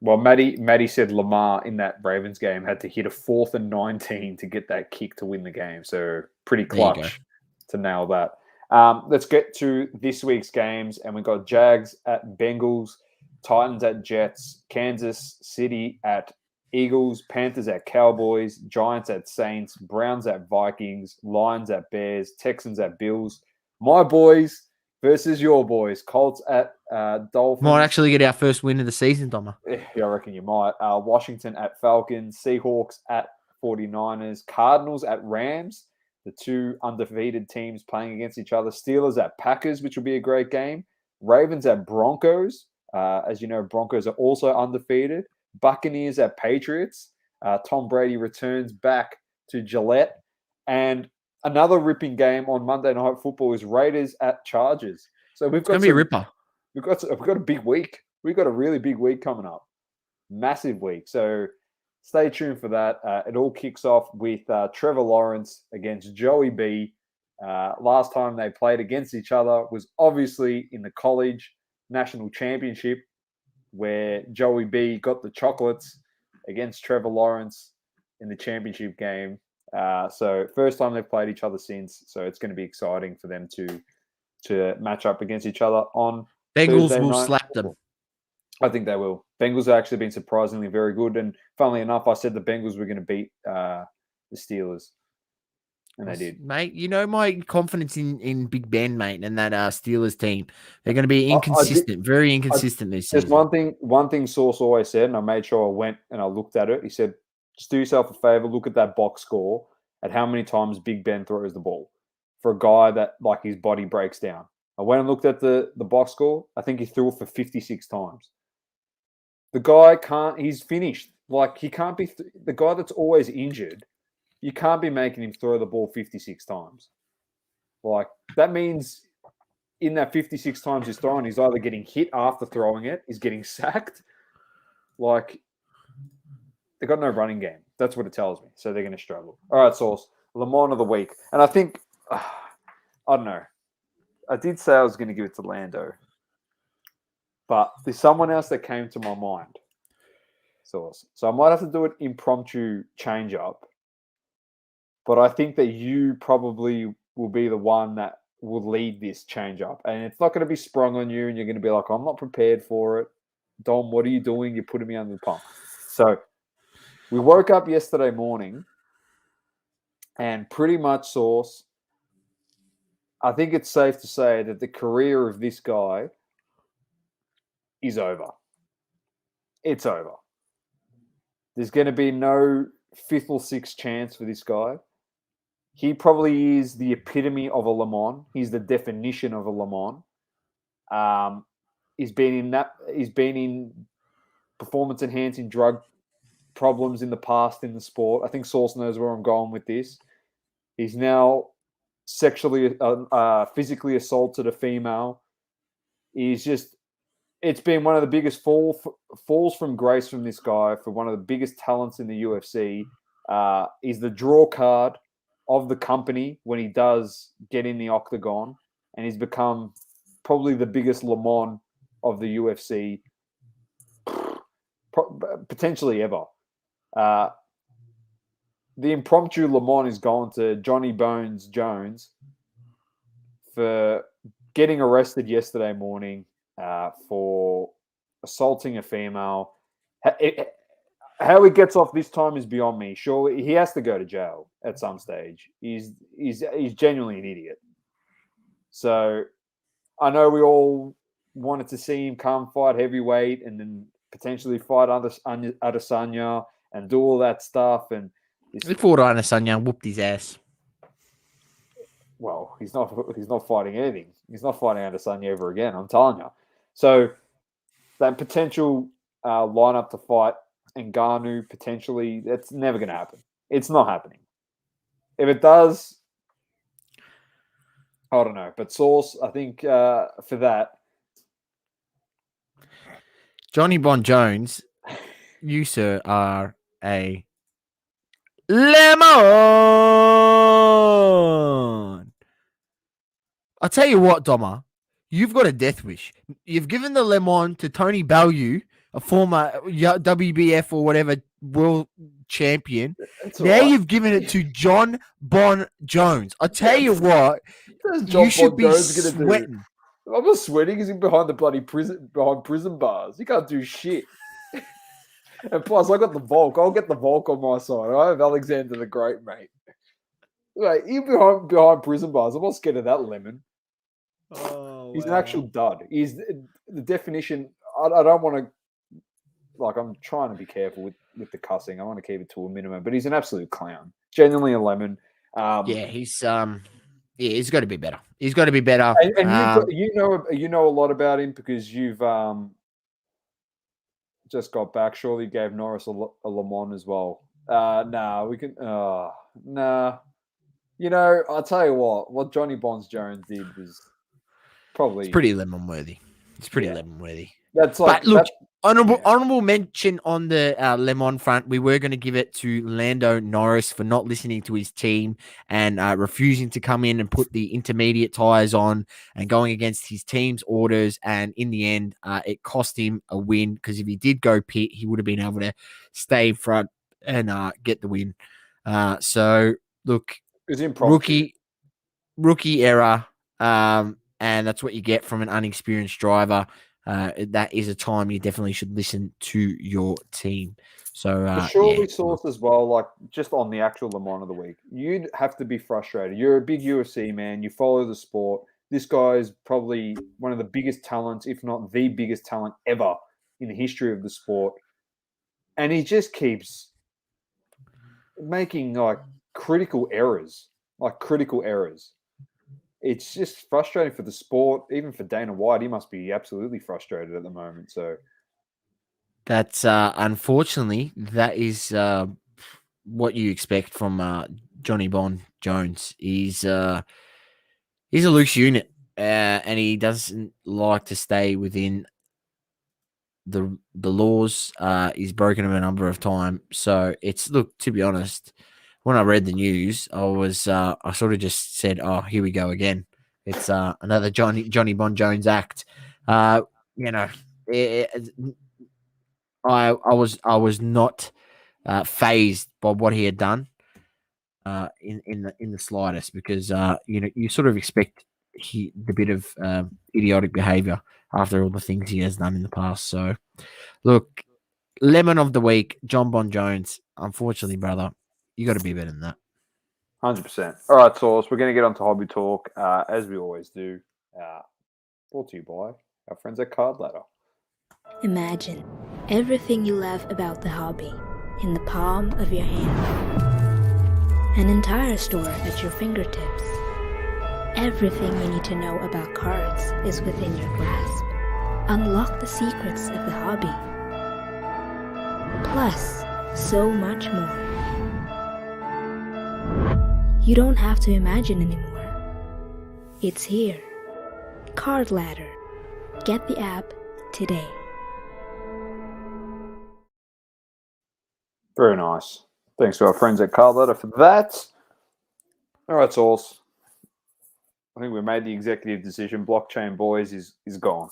Well, Matty said Lamar in that Ravens game had to hit a 4th and 19 to get that kick to win the game. So pretty clutch to nail that. Let's get to this week's games. And we've got Jags at Bengals, Titans at Jets, Kansas City at Eagles, Panthers at Cowboys, Giants at Saints, Browns at Vikings, Lions at Bears, Texans at Bills. My boys versus your boys. Colts at Dolphins. Might actually get our first win of the season, Doma. Yeah, I reckon you might. Washington at Falcons, Seahawks at 49ers, Cardinals at Rams, the two undefeated teams playing against each other. Steelers at Packers, which will be a great game. Ravens at Broncos. As you know, Broncos are also undefeated. Buccaneers at Patriots. Tom Brady returns back to Gillette. And another ripping game on Monday Night Football is Raiders at Chargers. So we've got be a ripper. We've got a big week. We've got a really big week coming up. Massive week. So stay tuned for that. It all kicks off with Trevor Lawrence against Joey B. Last time they played against each other was obviously in the college national championship where Joey B got the chocolates against Trevor Lawrence in the championship game. So first time they've played each other since. So it's going to be exciting for them to match up against each other on Bengals Thursday will night. slap them. I think they will. Bengals have actually been surprisingly very good. And funnily enough, I said the Bengals were going to beat the Steelers. And they did. Mate, my confidence in Big Ben, mate, and that Steelers team. They're going to be inconsistent, very inconsistent this season. There's one thing Sauce always said, and I made sure I went and I looked at it. He said, just do yourself a favor, look at that box score at how many times Big Ben throws the ball for a guy that, like, his body breaks down. I went and looked at the box score. I think he threw it for 56 times. The guy he's finished. Like, he can't be, the guy that's always injured, you can't be making him throw the ball 56 times. Like, that means in that 56 times he's throwing, he's either getting hit after throwing it, he's getting sacked. Like, they got no running game. That's what it tells me. So they're going to struggle. All right, Sauce. Lamont of the week. And I think, I don't know. I did say I was going to give it to Lando. But there's someone else that came to my mind. So I might have to do an impromptu change up. But I think that you probably will be the one that will lead this change up. And it's not going to be sprung on you and you're going to be like, I'm not prepared for it. Dom, what are you doing? You're putting me under the pump. So we woke up yesterday morning and pretty much, Sauce, I think it's safe to say that the career of this guy is over. It's over. There's going to be no 5th or 6th chance for this guy. He probably is the epitome of a Le Mans. He's the definition of a Le Mans. He's been in performance enhancing drug problems in the past in the sport. I think Sauce knows where I'm going with this. He's now physically assaulted a female. It's been one of the biggest falls from grace from this guy for one of the biggest talents in the UFC. He's the draw card of the company when he does get in the octagon, and he's become probably the biggest Le Mans of the UFC potentially ever. The impromptu Le Mans is going to Johnny Bones Jones for getting arrested yesterday morning for assaulting a female. How he gets off this time is beyond me. Surely he has to go to jail at some stage. He's genuinely an idiot. So I know we all wanted to see him come fight heavyweight and then potentially fight Adesanya and do all that stuff. And He fought Adesanya and whooped his ass. well, he's not fighting anything. He's not fighting Adesanya ever again. I'm telling you. So that potential lineup to fight Ngannou potentially, that's never going to happen. It's not happening. If it does, I don't know. But Sauce, I think for that, Johnny Bon Jones, you, sir, are a lemon. I'll tell you what, Doma, you've got a death wish. You've given the lemon to Tony Bellew, a former WBF or whatever world champion. Now you've given it to John Bon Jones. I tell you what, you should be sweating. I'm not sweating. He's behind the bloody prison bars. He can't do shit. And plus, I got the Volk. I'll get the Volk on my side. I have Alexander the Great, mate. Like, he's behind prison bars. I'm not scared of that lemon. Oh, he's an actual dud. He's the definition. I don't want to. Like, I'm trying to be careful with the cussing. I want to keep it to a minimum. But he's an absolute clown. Genuinely a lemon. He's got to be better. He's got to be better. And you know a lot about him because you've just got back. Surely gave Norris a Le Mans as well. We can. Nah. You know, I'll tell you what Johnny Bonds Jones did was probably pretty lemon worthy. It's pretty lemon worthy. That's like, but look, honorable mention on the lemon front. We were going to give it to Lando Norris for not listening to his team and refusing to come in and put the intermediate tires on and going against his team's orders. And in the end, it cost him a win because if he did go pit, he would have been able to stay in front and get the win. So look, rookie error, and that's what you get from an unexperienced driver. That is a time you definitely should listen to your team. So surely Sauce as well, like just on the actual Le Mans of the week, you'd have to be frustrated. You're a big UFC man. You follow the sport. This guy is probably one of the biggest talents, if not the biggest talent ever in the history of the sport. And he just keeps making critical errors. It's just frustrating for the sport, even for Dana White. He must be absolutely frustrated at the moment. So that's unfortunately that is what you expect from Johnny Bon Jones. He's a loose unit, and he doesn't like to stay within the laws. He's broken them a number of times. So to be honest, when I read the news, I sort of just said, "Oh, here we go again. It's another Johnny Bon Jones act." I was not phased by what he had done in the slightest because you sort of expect the bit of idiotic behavior after all the things he has done in the past. So look, lemon of the week, John Bon Jones. Unfortunately, brother, you got to be better than that. 100%. All right, Sauce, we're going to get on to hobby talk, as we always do. Brought to you by our friends at Cardladder. Imagine everything you love about the hobby in the palm of your hand. An entire store at your fingertips. Everything you need to know about cards is within your grasp. Unlock the secrets of the hobby. Plus, so much more. You don't have to imagine anymore. It's here. Cardladder. Get the app today. Very nice. Thanks to our friends at Cardladder for that. All right, Sauce. I think we made the executive decision. Blockchain Boys is gone.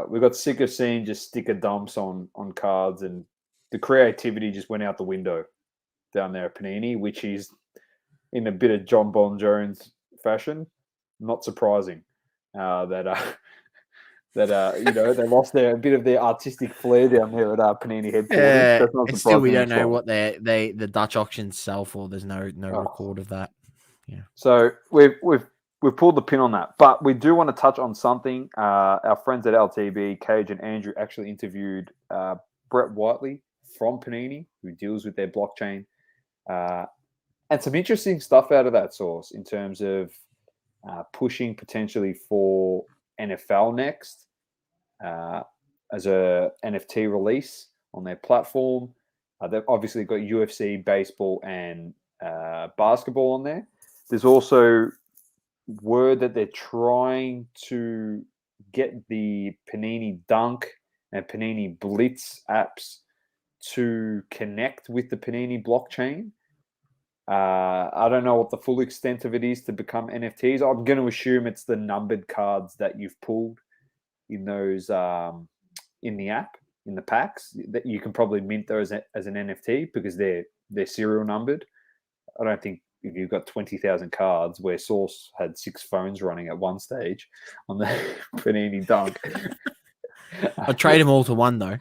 We got sick of seeing just sticker dumps on cards, and the creativity just went out the window down there at Panini, which is in a bit of John Bon Jones fashion. Not surprising that that they lost a bit of their artistic flair down there at Panini headquarters. That's not And still, we surprising don't know at all. what the Dutch auctions sell for. There's no record of that. So we've pulled the pin on that, but we do want to touch on something. Our friends at LTB, Cage and Andrew, actually interviewed Brett Whiteley from Panini, who deals with their blockchain, and some interesting stuff out of that source in terms of pushing potentially for NFL next as a NFT release on their platform. They've obviously got UFC, baseball, and basketball on there. There's also word that they're trying to get the Panini Dunk and Panini Blitz apps to connect with the Panini blockchain. I don't know what the full extent of it is to become NFTs. I'm going to assume it's the numbered cards that you've pulled in those in the app, in the packs, that you can probably mint those as an NFT because they're serial numbered. I don't think if you've got 20,000 cards, where Sauce had 6 phones running at one stage on the Panini Dunk. I'll trade them all to one though.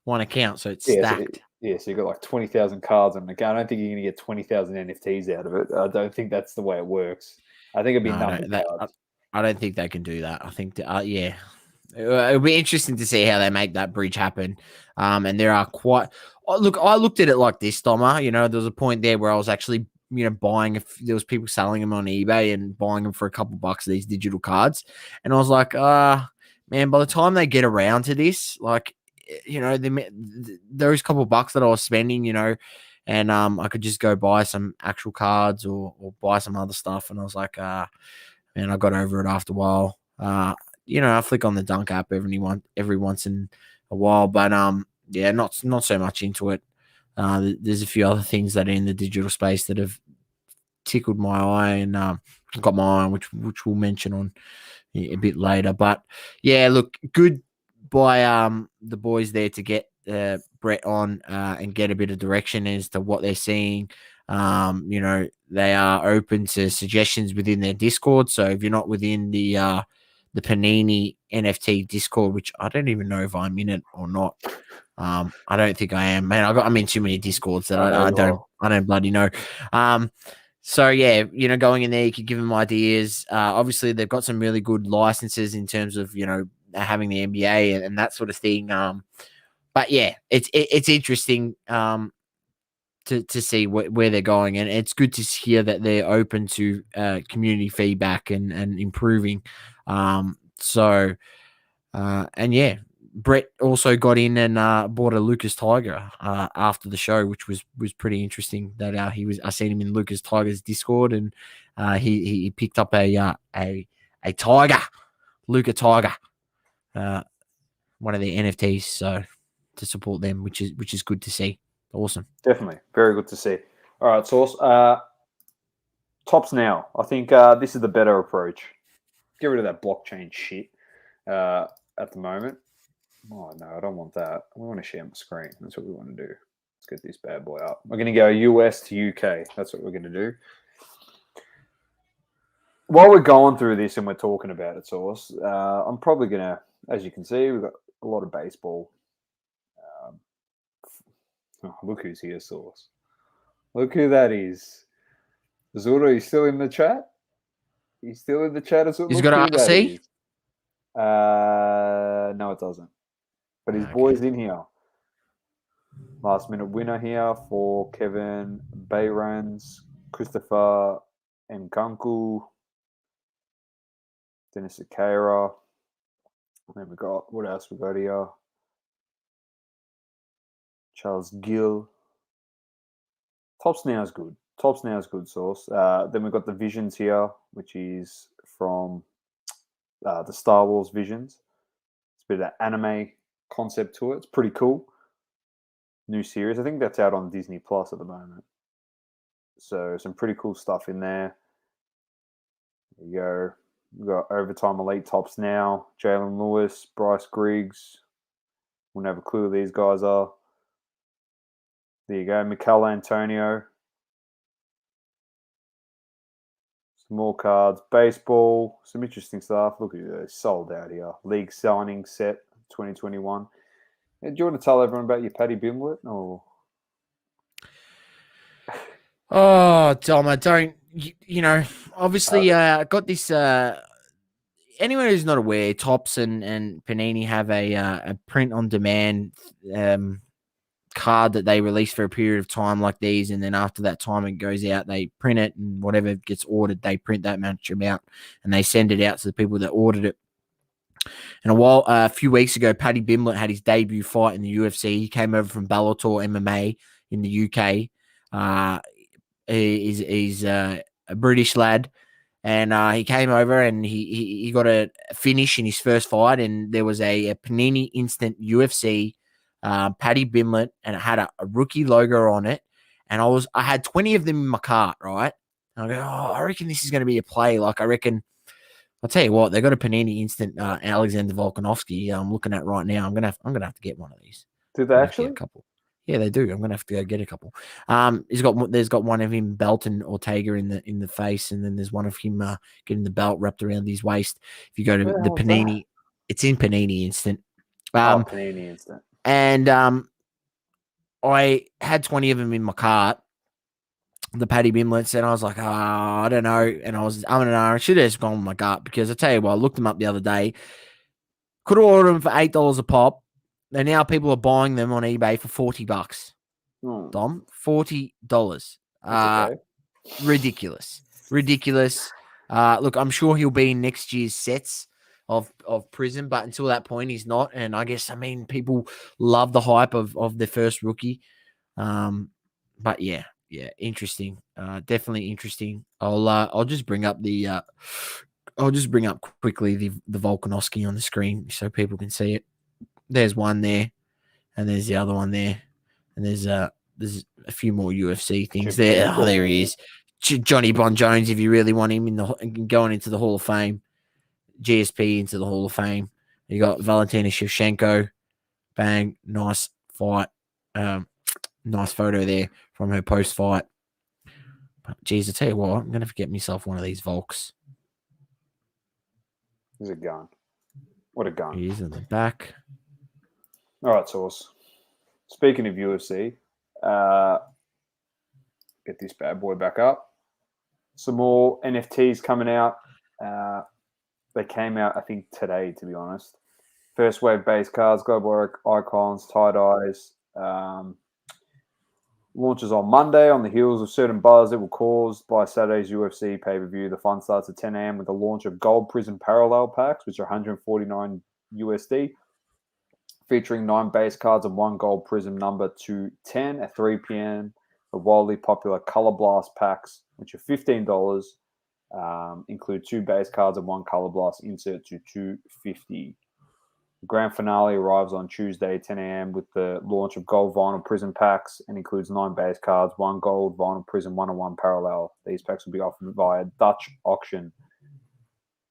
One account, so it's stacked. So you've got like 20,000 cards on the account. I don't think you're going to get 20,000 NFTs out of it. I don't think that's the way it works. I think it'd be numbered cards. I don't think they can do that. I think, it'll be interesting to see how they make that bridge happen. And there are quite. Look, I looked at it like this, Doma. There was a point there where I was actually, buying. There was people selling them on eBay and buying them for a couple bucks, these digital cards, and I was like, man, by the time they get around to this, like, those couple bucks that I was spending, and I could just go buy some actual cards or buy some other stuff, and I was like, man, I got over it after a while. I flick on the Dunk app every once in a while, but not so much into it. There's a few other things that are in the digital space that have tickled my eye and got my eye, which we'll mention on a bit later. But yeah, look, good by the boys there to get Brett on and get a bit of direction as to what they're seeing. They are open to suggestions within their Discord. So if you're not within the Panini NFT Discord, which I don't even know if I'm in it or not. I don't think I am, man. I'm in too many Discords that I don't bloody know. So yeah, going in there, you could give them ideas. Obviously, they've got some really good licenses in terms of having the NBA and that sort of thing. But yeah, it's interesting to see where they're going, and it's good to hear that they're open to community feedback and improving. And yeah. Brett also got in and bought a Lucas Tiger after the show, which was pretty interesting. That I seen him in Lucas Tiger's Discord, and he picked up a Tiger, Luca Tiger, one of the NFTs. So to support them, which is good to see. Awesome, definitely very good to see. All right, Sauce. Tops now. I think this is the better approach. Get rid of that blockchain shit at the moment. Oh, no, I don't want that. We want to share my screen. That's what we want to do. Let's get this bad boy up. We're going to go US to UK. That's what we're going to do. While we're going through this and we're talking about it, Sauce, I'm probably going to, as you can see, we've got a lot of baseball. Look who's here, Sauce. Look who that is. Zura, are you still in the chat? He's still in the chat. He's got an RC? No, it doesn't. But his boy's in here. Last minute winner here for Kevin Bayrans, Christopher Nkunku, Dennis Akira. And then we got, what else we got here? Charles Gill. Tops now is good. Sauce. Then we've got the Visions here, which is from the Star Wars Visions. It's a bit of that anime concept to it. It's pretty cool. New series. I think that's out on Disney Plus at the moment. So some pretty cool stuff in there. There you go. We've got Overtime Elite Tops now. Jalen Lewis, Bryce Griggs. We'll have a clue who these guys are. There you go. Mikel Antonio. More cards. Baseball. Some interesting stuff. Look at it. Sold out here. League signing set 2021. Do you want to tell everyone about your Paddy Bimblett? Or... Oh, Dom, I don't, obviously I got this, anyone who's not aware, Topps and Panini have a print on demand card that they release for a period of time like these, and then after that time it goes out, they print it, and whatever gets ordered, they print that much amount, and they send it out to the people that ordered it. And a few weeks ago, Paddy Bimblett had his debut fight in the UFC. He came over from Bellator MMA in the UK. He's a British lad, and he came over and he got a finish in his first fight, and there was a Panini Instant UFC Paddy Bimblett, and it had a rookie logo on it, and I had 20 of them in my cart, right? And I go, I reckon this is going to be a play. Like, I reckon, I'll tell you what, they got a Panini Instant Alexander Volkanovski. I'm looking at right now. I'm gonna have to get one of these. Do they actually? A couple. Yeah, they do. I'm gonna have to go get a couple. There's got one of him belting Ortega in the face, and then there's one of him getting the belt wrapped around his waist. If you go to the Panini, it's in Panini Instant. Panini Instant. And I had 20 of them in my cart. The Paddy Bimblett, and I was like, I don't know. And I should have just gone with my gut, because I tell you what, I looked them up the other day. Could have ordered them for $8 a pop. And now people are buying them on eBay for $40. Dom, $40. Okay. Ridiculous. Look, I'm sure he'll be in next year's sets of Prism, but until that point, he's not. And I guess, people love the hype of their first rookie. But yeah, interesting. Definitely interesting. I'll just bring up quickly the Volkanovski on the screen so people can see it. There's one there, and there's the other one there, and there's a few more UFC things there. Oh, there he is, Johnny Bon Jones. If you really want him going into the Hall of Fame, GSP into the Hall of Fame. You got Valentina Shevchenko. Bang, nice fight. Nice photo there from her post fight. But geez, I tell you what, I'm gonna get myself one of these Volks. There's a gun. What a gun! He is in the back. All right, Sauce. Speaking of UFC, get this bad boy back up. Some more NFTs coming out. They came out, I think, today, to be honest. First wave base cards, global icons, tie-dyes. Launches on Monday on the heels of certain buzz it will cause by Saturday's UFC pay-per-view. The fun starts at 10 a.m. with the launch of Gold Prism Parallel Packs, which are $149 USD, featuring 9 base cards and 1 Gold Prism number to 10 at 3 p.m. The wildly popular Color Blast packs, which are $15, include 2 base cards and 1 Color Blast insert to $250. The grand finale arrives on Tuesday, 10 a.m. with the launch of Gold Vinyl Prism packs and includes 9 base cards, 1 Gold Vinyl Prism 101 Parallel. These packs will be offered via Dutch auction.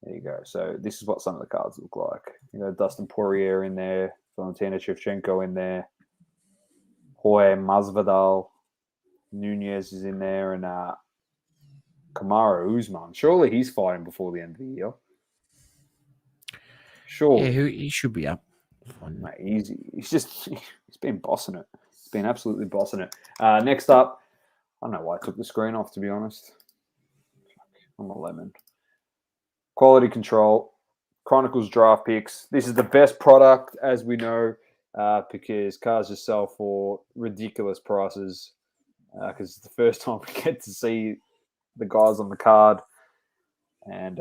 There you go. So this is what some of the cards look like. You know, Dustin Poirier in there, Valentina Shevchenko in there, Jorge Masvidal, Nunez is in there, and Kamaru Usman. Surely he's fighting before the end of the year. Sure. Yeah, he should be up. Mate, he's been bossing it. He's been absolutely bossing it. Next up, I don't know why I took the screen off, to be honest. I'm a lemon. Quality control. Chronicles draft picks. This is the best product, as we know, because cars just sell for ridiculous prices. Because it's the first time we get to see the guys on the card. And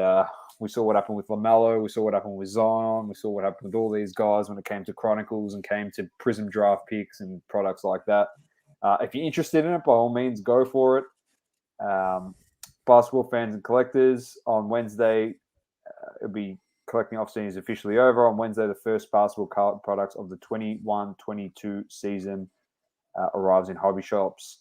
we saw what happened with LaMelo. We saw what happened with Zion. We saw what happened with all these guys when it came to Chronicles and came to Prism draft picks and products like that. If you're interested in it, by all means, go for it. Basketball fans and collectors, on Wednesday, it'll be collecting off-season is officially over. On Wednesday, the first basketball card products of the 21-22 season arrives in hobby shops,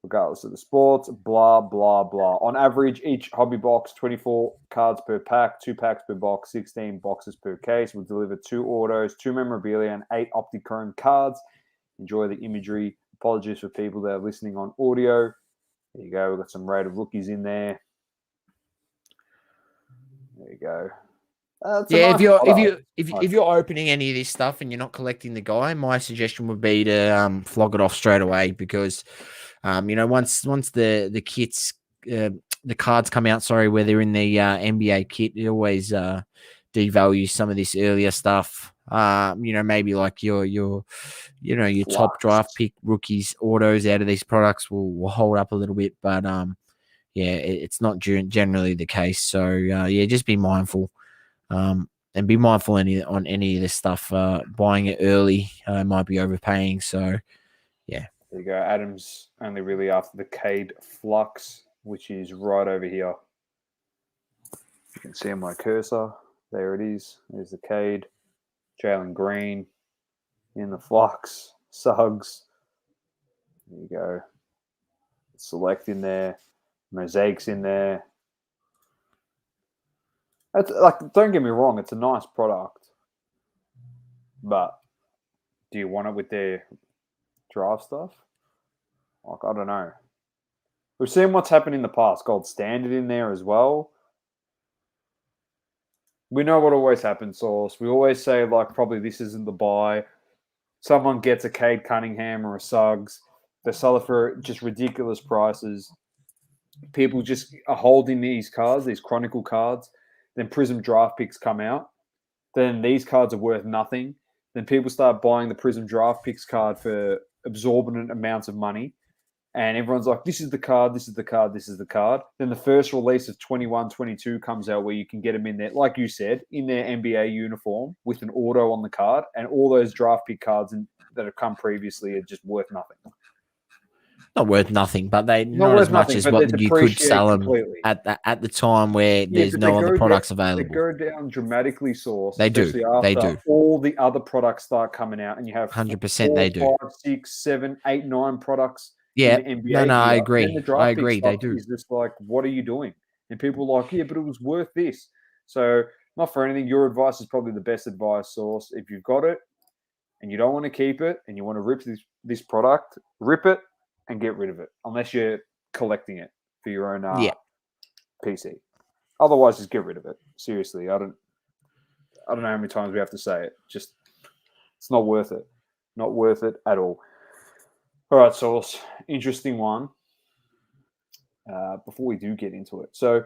regardless of the sports, blah, blah, blah. On average, each hobby box, 24 cards per pack, 2 packs per box, 16 boxes per case. We'll deliver 2 autos, 2 memorabilia, and 8 Optichrome cards. Enjoy the imagery. Apologies for people that are listening on audio. There you go. We've got some rated rookies in there. There you go. Yeah, if you're if you're opening any of this stuff and you're not collecting the guy, my suggestion would be to flog it off straight away because, once the kits, the cards come out, where they're in the NBA kit, it always devalues some of this earlier stuff. Maybe like your top draft pick rookies autos out of these products will hold up a little bit, but it's not generally the case. So just be mindful. And be mindful on any of this stuff. Buying it early might be overpaying. So, yeah. There you go. Adam's only really after the Cade Flux, which is right over here. You can see on my cursor. There it is. There's the Cade. Jalen Green in the Flux. Suggs. There you go. Select in there. Mosaics in there. It's, don't get me wrong, it's a nice product. But do you want it with their draft stuff? I don't know. We've seen what's happened in the past. Gold Standard in there as well. We know what always happens, Sauce. We always say, probably this isn't the buy. Someone gets a Cade Cunningham or a Suggs. They sell it for just ridiculous prices. People just are holding these cards, these Chronicle cards. Then Prism draft picks come out. Then these cards are worth nothing. Then people start buying the Prism draft picks card for exorbitant amounts of money. And everyone's like, this is the card, this is the card, this is the card. Then the first release of 21-22 comes out where you can get them in there, like you said, in their NBA uniform with an auto on the card. And all those draft pick cards that have come previously are just worth nothing. Not worth nothing, but they not as much as what you could sell them at the time where there's no other products available. They go down dramatically, Sauce. They do. They do. All the other products start coming out, and you have 100%. They do. 5, 6, 7, 8, 9 products. Yeah. In the NBA I agree. I agree. They do. It's just what are you doing? And people are like, yeah, but it was worth this. So, not for anything. Your advice is probably the best advice, Sauce. If you've got it and you don't want to keep it, and you want to rip this product, rip it. And get rid of it, unless you're collecting it for your own PC. Otherwise, just get rid of it. Seriously, I don't know how many times we have to say it. Just, it's not worth it. Not worth it at all. All right, Sauce. Interesting one. Before we do get into it. So,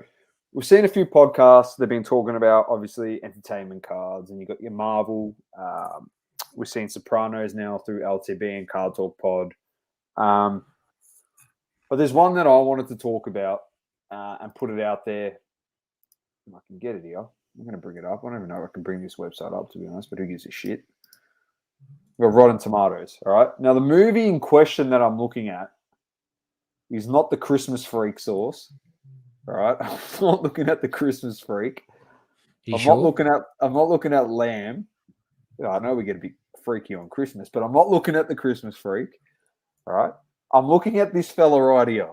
we've seen a few podcasts. They've been talking about, obviously, entertainment cards. And you've got your Marvel. We've seen Sopranos now through LTB and Card Talk Pod. But there's one that I wanted to talk about and put it out there. If I can get it here. I'm going to bring it up. I don't even know if I can bring this website up, to be honest, but who gives a shit? We've got Rotten Tomatoes, all right? Now, the movie in question that I'm looking at is not the Christmas Freak, Sauce, all right? I'm not looking at the Christmas Freak. I'm not looking at Lamb. I know we get a bit freaky on Christmas, but I'm not looking at the Christmas Freak. All right. I'm looking at this fella right here,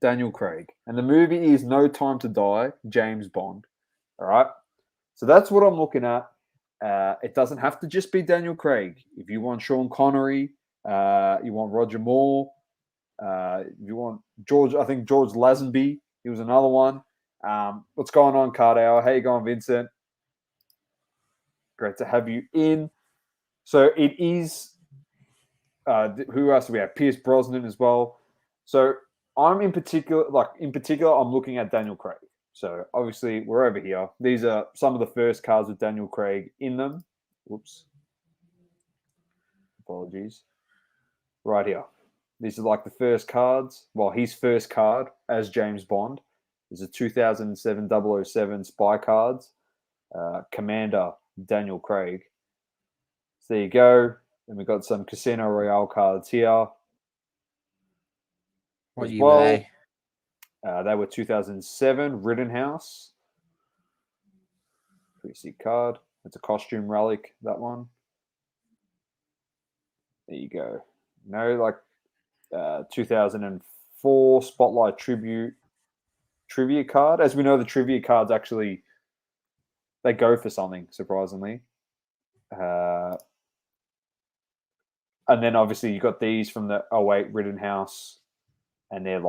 Daniel Craig. And the movie is No Time to Die, James Bond. All right. So that's what I'm looking at. It doesn't have to just be Daniel Craig. If you want Sean Connery, you want Roger Moore, you want George Lazenby, he was another one. What's going on, Card Hour? How you going, Vincent? Great to have you in. So it is... who else do we have? Pierce Brosnan as well. So I'm in particular, I'm looking at Daniel Craig. So obviously we're over here. These are some of the first cards with Daniel Craig in them. Whoops. Apologies. Right here. These are the first cards. Well, his first card as James Bond is a 2007 007 spy cards. Commander Daniel Craig. So there you go. Then we've got some Casino Royale cards here. What year were they? They were 2007 Rittenhouse. Pretty sick card. It's a costume relic, that one. There you go. 2004 Spotlight Tribute trivia card. As we know, the trivia cards actually, they go for something, surprisingly. And then obviously you got these from the 08 Rittenhouse, and they're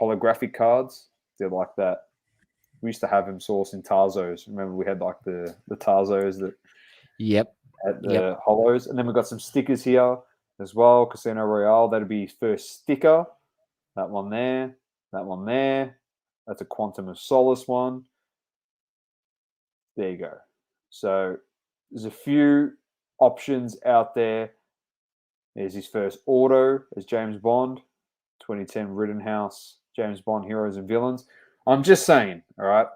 holographic cards. They're like that We used to have them sourced in Tarzos. Remember, we had like the Tarzos that Yep. at the hollows. And then we've got some stickers here as well. Casino Royale, that'll be his first sticker. That one there. That one there. That's a Quantum of Solace one. There you go. So there's a few options out there. There's his first auto as James Bond, 2010 Rittenhouse, James Bond Heroes and Villains. I'm just saying, all right?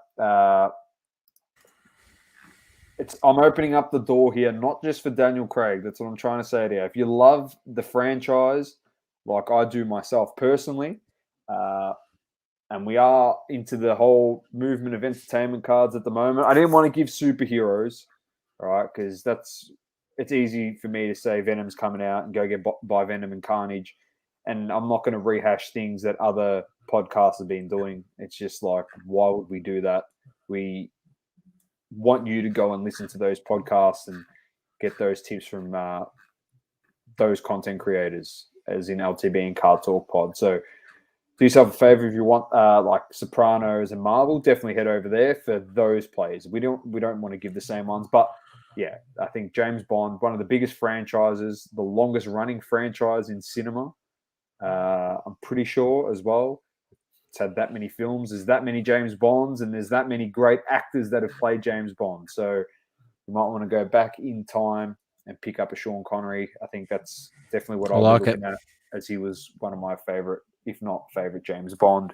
I'm opening up the door here, not just for Daniel Craig. That's what I'm trying to say to you. If you love the franchise, like I do myself personally, and we are into the whole movement of entertainment cards at the moment. I didn't want to give superheroes, right? Because it's easy for me to say Venom's coming out and go buy Venom and Carnage, and I'm not going to rehash things that other podcasts have been doing. It's just like, why would we do that? We want you to go and listen to those podcasts and get those tips from those content creators, as in LTB and Card Talk Pod. So do yourself a favor if you want like Sopranos and Marvel, definitely head over there for those plays. We don't want to give the same ones, but yeah, I think James Bond, one of the biggest franchises, the longest running franchise in cinema. I'm pretty sure as well. It's had that many films, there's that many James Bonds, and there's that many great actors that have played James Bond. So you might want to go back in time and pick up a Sean Connery. I think that's definitely what I'll be looking at, as he was one of my favorite, if not favorite, James Bond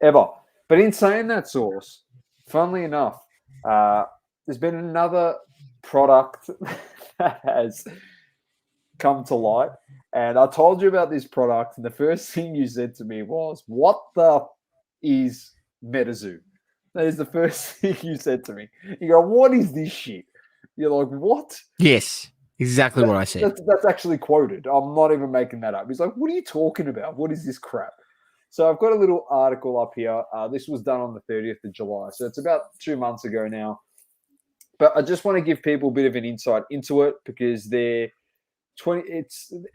ever. But in saying that, Sauce, funnily enough, there's been another product that has come to light. And I told you about this product, and the first thing you said to me was, what the is Metazoo? That is the first thing you said to me. You go, what is this shit? You're like, what? Yes, exactly what I said. That's actually quoted. I'm not even making that up. He's like, what are you talking about? What is this crap? So I've got a little article up here. This was done on the 30th of July. So it's about 2 months ago now. But I just want to give people a bit of an insight into it, because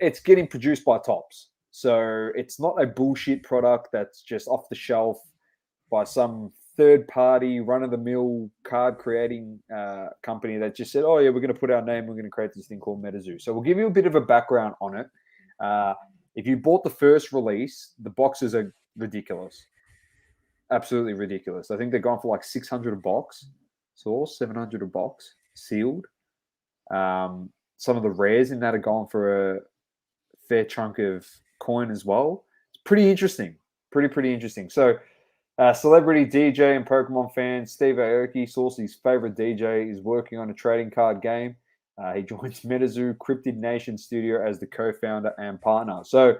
it's getting produced by Tops. So it's not a bullshit product that's just off the shelf by some third-party, run-of-the-mill card-creating company that just said, oh, yeah, we're going to put our name, we're going to create this thing called Metazoo. So we'll give you a bit of a background on it. If you bought the first release, the boxes are ridiculous. Absolutely ridiculous. I think they're going for like $600 a box. Source, $700 a box, sealed. Some of the rares in that are going for a fair chunk of coin as well. It's pretty interesting. Pretty interesting. So, celebrity DJ and Pokemon fan Steve Aoki, Saucey's favorite DJ, is working on a trading card game. He joins Metazoo Cryptid Nation Studio as the co-founder and partner. So,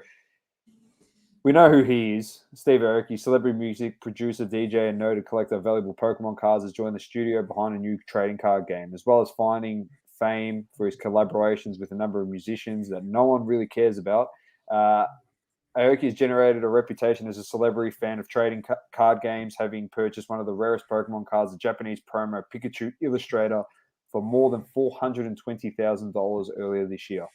we know who he is. Steve Aoki, celebrity music producer, DJ, and noted collector of valuable Pokemon cards, has joined the studio behind a new trading card game, as well as finding fame for his collaborations with a number of musicians that no one really cares about. Aoki has generated a reputation as a celebrity fan of trading card games, having purchased one of the rarest Pokemon cards, the Japanese promo Pikachu Illustrator, for more than $420,000 earlier this year.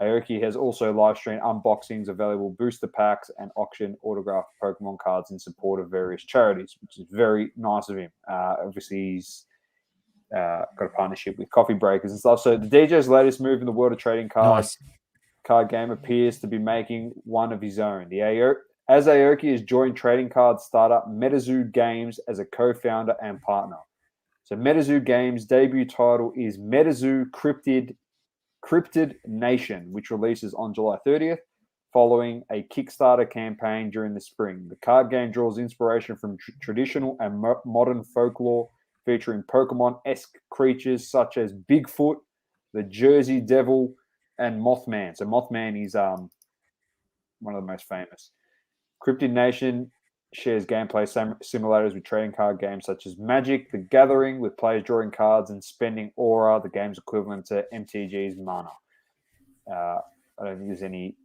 Aoki has also live-streamed unboxings of valuable booster packs and auction autographed Pokemon cards in support of various charities, which is very nice of him. Obviously, he's got a partnership with Coffee Breakers and stuff. So the DJ's latest move in the world of trading cards card game appears to be making one of his own. As Aoki has joined trading card startup Metazoo Games as a co-founder and partner. So Metazoo Games' debut title is Metazoo Cryptid Nation, which releases on July 30th, following a Kickstarter campaign during the spring. The card game draws inspiration from traditional and modern folklore, featuring Pokemon-esque creatures such as Bigfoot, the Jersey Devil, and Mothman. So Mothman is one of the most famous. Cryptid Nation shares gameplay similarities with trading card games such as Magic: The Gathering, with players drawing cards and spending aura, the game's equivalent to MTG's Mana. I don't think there's any...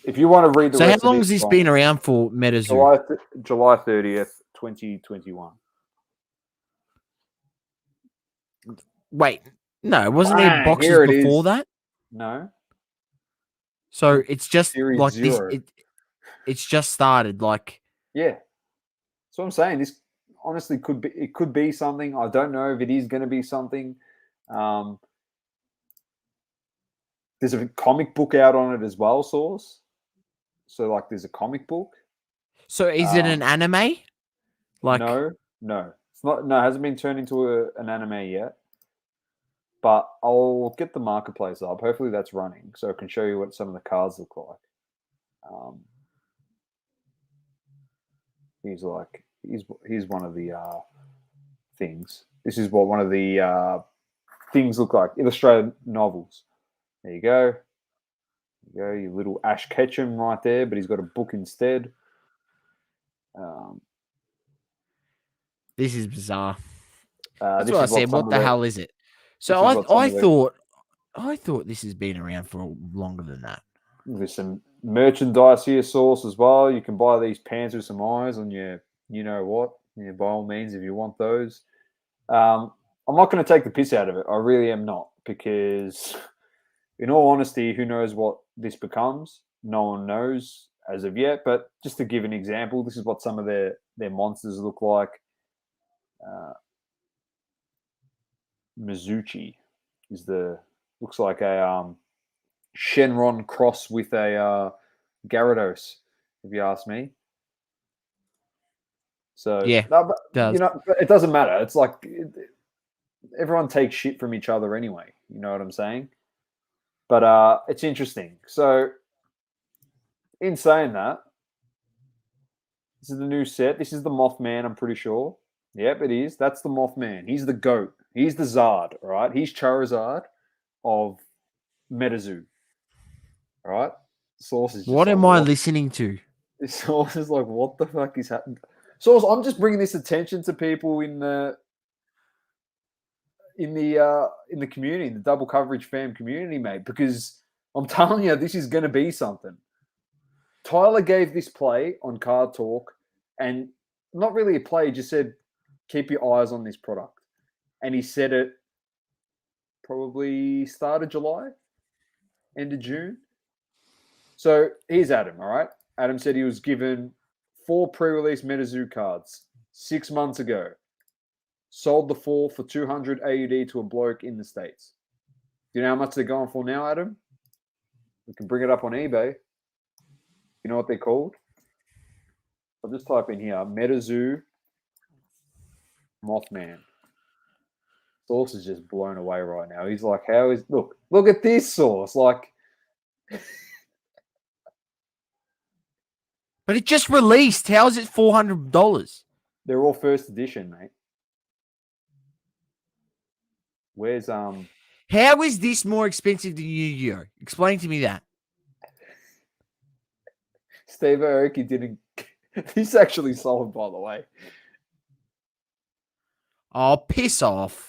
If you want to read the rest how long has this been around for, Metazoo? July 30th, 2021. Wait, no, wasn't there boxes before that? No. So it's just Series like 0. this. It's just started. Like, yeah. That's what I'm saying. This honestly could be something. I don't know if it is going to be something. There's a comic book out on it as well, Sauce. So like, there's a comic book. So is it an anime? Like no, it's not. No, it hasn't been turned into an anime yet. But I'll get the marketplace up. Hopefully that's running, so I can show you what some of the cards look like. Here's one of the things. This is what one of the things look like. Illustrated novels. There you go. There you go, your little Ash Ketchum right there, but he's got a book instead. This is bizarre. That's this what I is said. What the hell is it? So I thought this has been around for longer than that. There's some merchandise here, Sauce, as well. You can buy these pants with some eyes on your, you know what? Yeah, by all means, if you want those. I'm not going to take the piss out of it. I really am not, because in all honesty, who knows what this becomes? No one knows as of yet. But just to give an example, this is what some of their monsters look like. Mizuchi looks like a Shenron cross with a Gyarados, if you ask me. So yeah, you know, it doesn't matter. It's like everyone takes shit from each other anyway. You know what I'm saying? But it's interesting. So in saying that, this is the new set. This is the Mothman, I'm pretty sure. Yep, it is. That's the Mothman. He's the GOAT. He's the Zard, all right? He's Charizard of Metazoo, all right? Source is just what am I listening to? Source is like, what the fuck is happening? Source, I'm just bringing this attention to people in the community, the double coverage fam community, mate, because I'm telling you, this is going to be something. Tyler gave this play on Card Talk, and not really a play, he just said, keep your eyes on this product. And he said it probably start of July, end of June. So here's Adam, all right? Adam said he was given 4 pre-release Metazoo cards 6 months ago. Sold the 4 for 200 AUD to a bloke in the States. Do you know how much they're going for now, Adam? We can bring it up on eBay. You know what they're called? I'll just type in here, Metazoo Mothman. Sauce is just blown away right now. He's like, look at this, Sauce. Like, but it just released. How is it $400? They're all first edition, mate. Where's How is this more expensive than Yu-Gi-Oh? Explain to me that. Steve Aoki didn't. He's actually sold, by the way. Oh, piss off.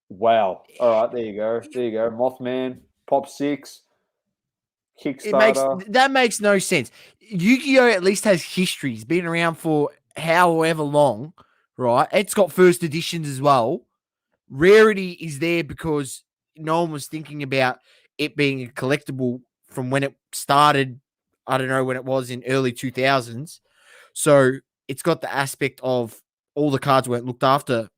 Wow. All right, there you go. Mothman, Pop 6, Kickstarter. That makes no sense. Yu-Gi-Oh at least has history. It's been around for however long, right? It's got first editions as well. Rarity is there because no one was thinking about it being a collectible from when it started. I don't know when it was in early 2000s. So it's got the aspect of all the cards weren't looked after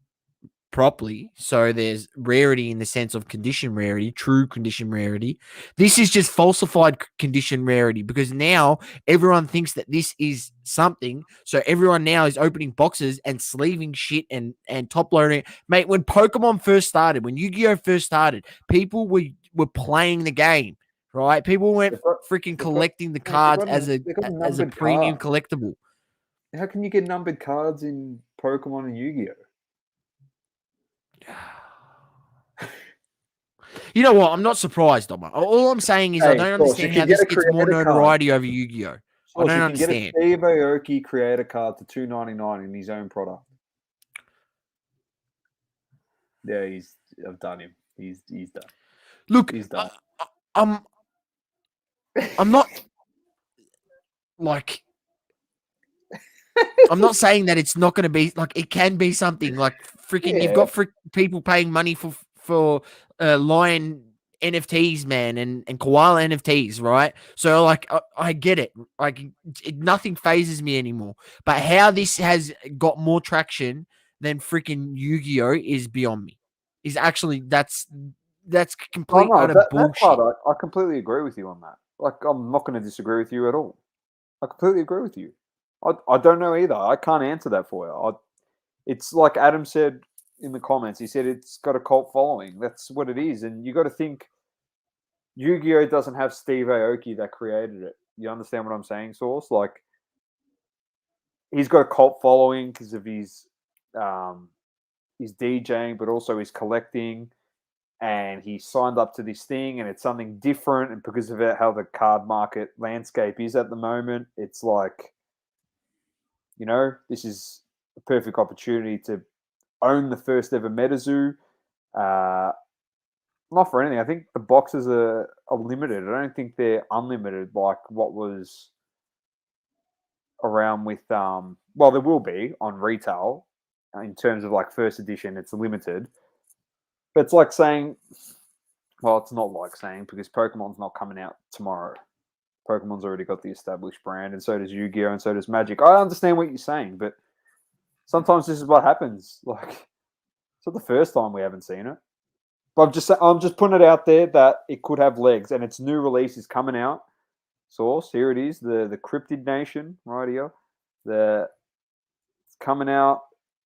properly. So there's rarity in the sense of condition rarity, true condition rarity. This is just falsified condition rarity because now everyone thinks that this is something. So everyone now is opening boxes and sleeving shit and top loading. Mate, when Pokemon first started, when Yu-Gi-Oh first started, people were playing the game, right? People weren't freaking collecting the cards as a premium collectible. How can you get numbered cards in Pokemon and Yu-Gi-Oh? You know what? I'm not surprised, Dom. All I'm saying is I don't understand how this gets more notoriety over Yu-Gi-Oh. I don't understand. Get a Steve Aoki creator card to $2.99 in his own product. Yeah, I've done him. He's done. Look, he's done. I'm not like. I'm not saying that it's not going to be like it can be something like freaking. Yeah. You've got people paying money for lion NFTs, man, and koala NFTs, right? So like I get it. Like nothing phases me anymore. But how this has got more traction than freaking Yu-Gi-Oh is beyond me. Is actually that's Oh complete no, utter that bullshit. part I completely agree with you on that. Like I'm not going to disagree with you at all. I completely agree with you. I don't know either. I can't answer that for you. It's like Adam said in the comments. He said it's got a cult following. That's what it is, and you got to think Yu-Gi-Oh doesn't have Steve Aoki that created it. You understand what I'm saying, Source? Like he's got a cult following because of his DJing, but also his collecting. And he signed up to this thing, and it's something different. And because of it, how the card market landscape is at the moment, it's like, this is a perfect opportunity to own the first ever Metazoo. Not for anything. I think the boxes are limited. I don't think they're unlimited like what was around with well, there will be on retail in terms of like first edition. It's limited, but it's like saying, well, it's not like saying because Pokemon's not coming out tomorrow. Pokemon's already got the established brand, and so does Yu-Gi-Oh, and so does Magic. I understand what you're saying, but sometimes this is what happens. Like it's not the first time we haven't seen it. But I'm just putting it out there that it could have legs, and its new release is coming out. Source, here it is, the Cryptid Nation right here. It's coming out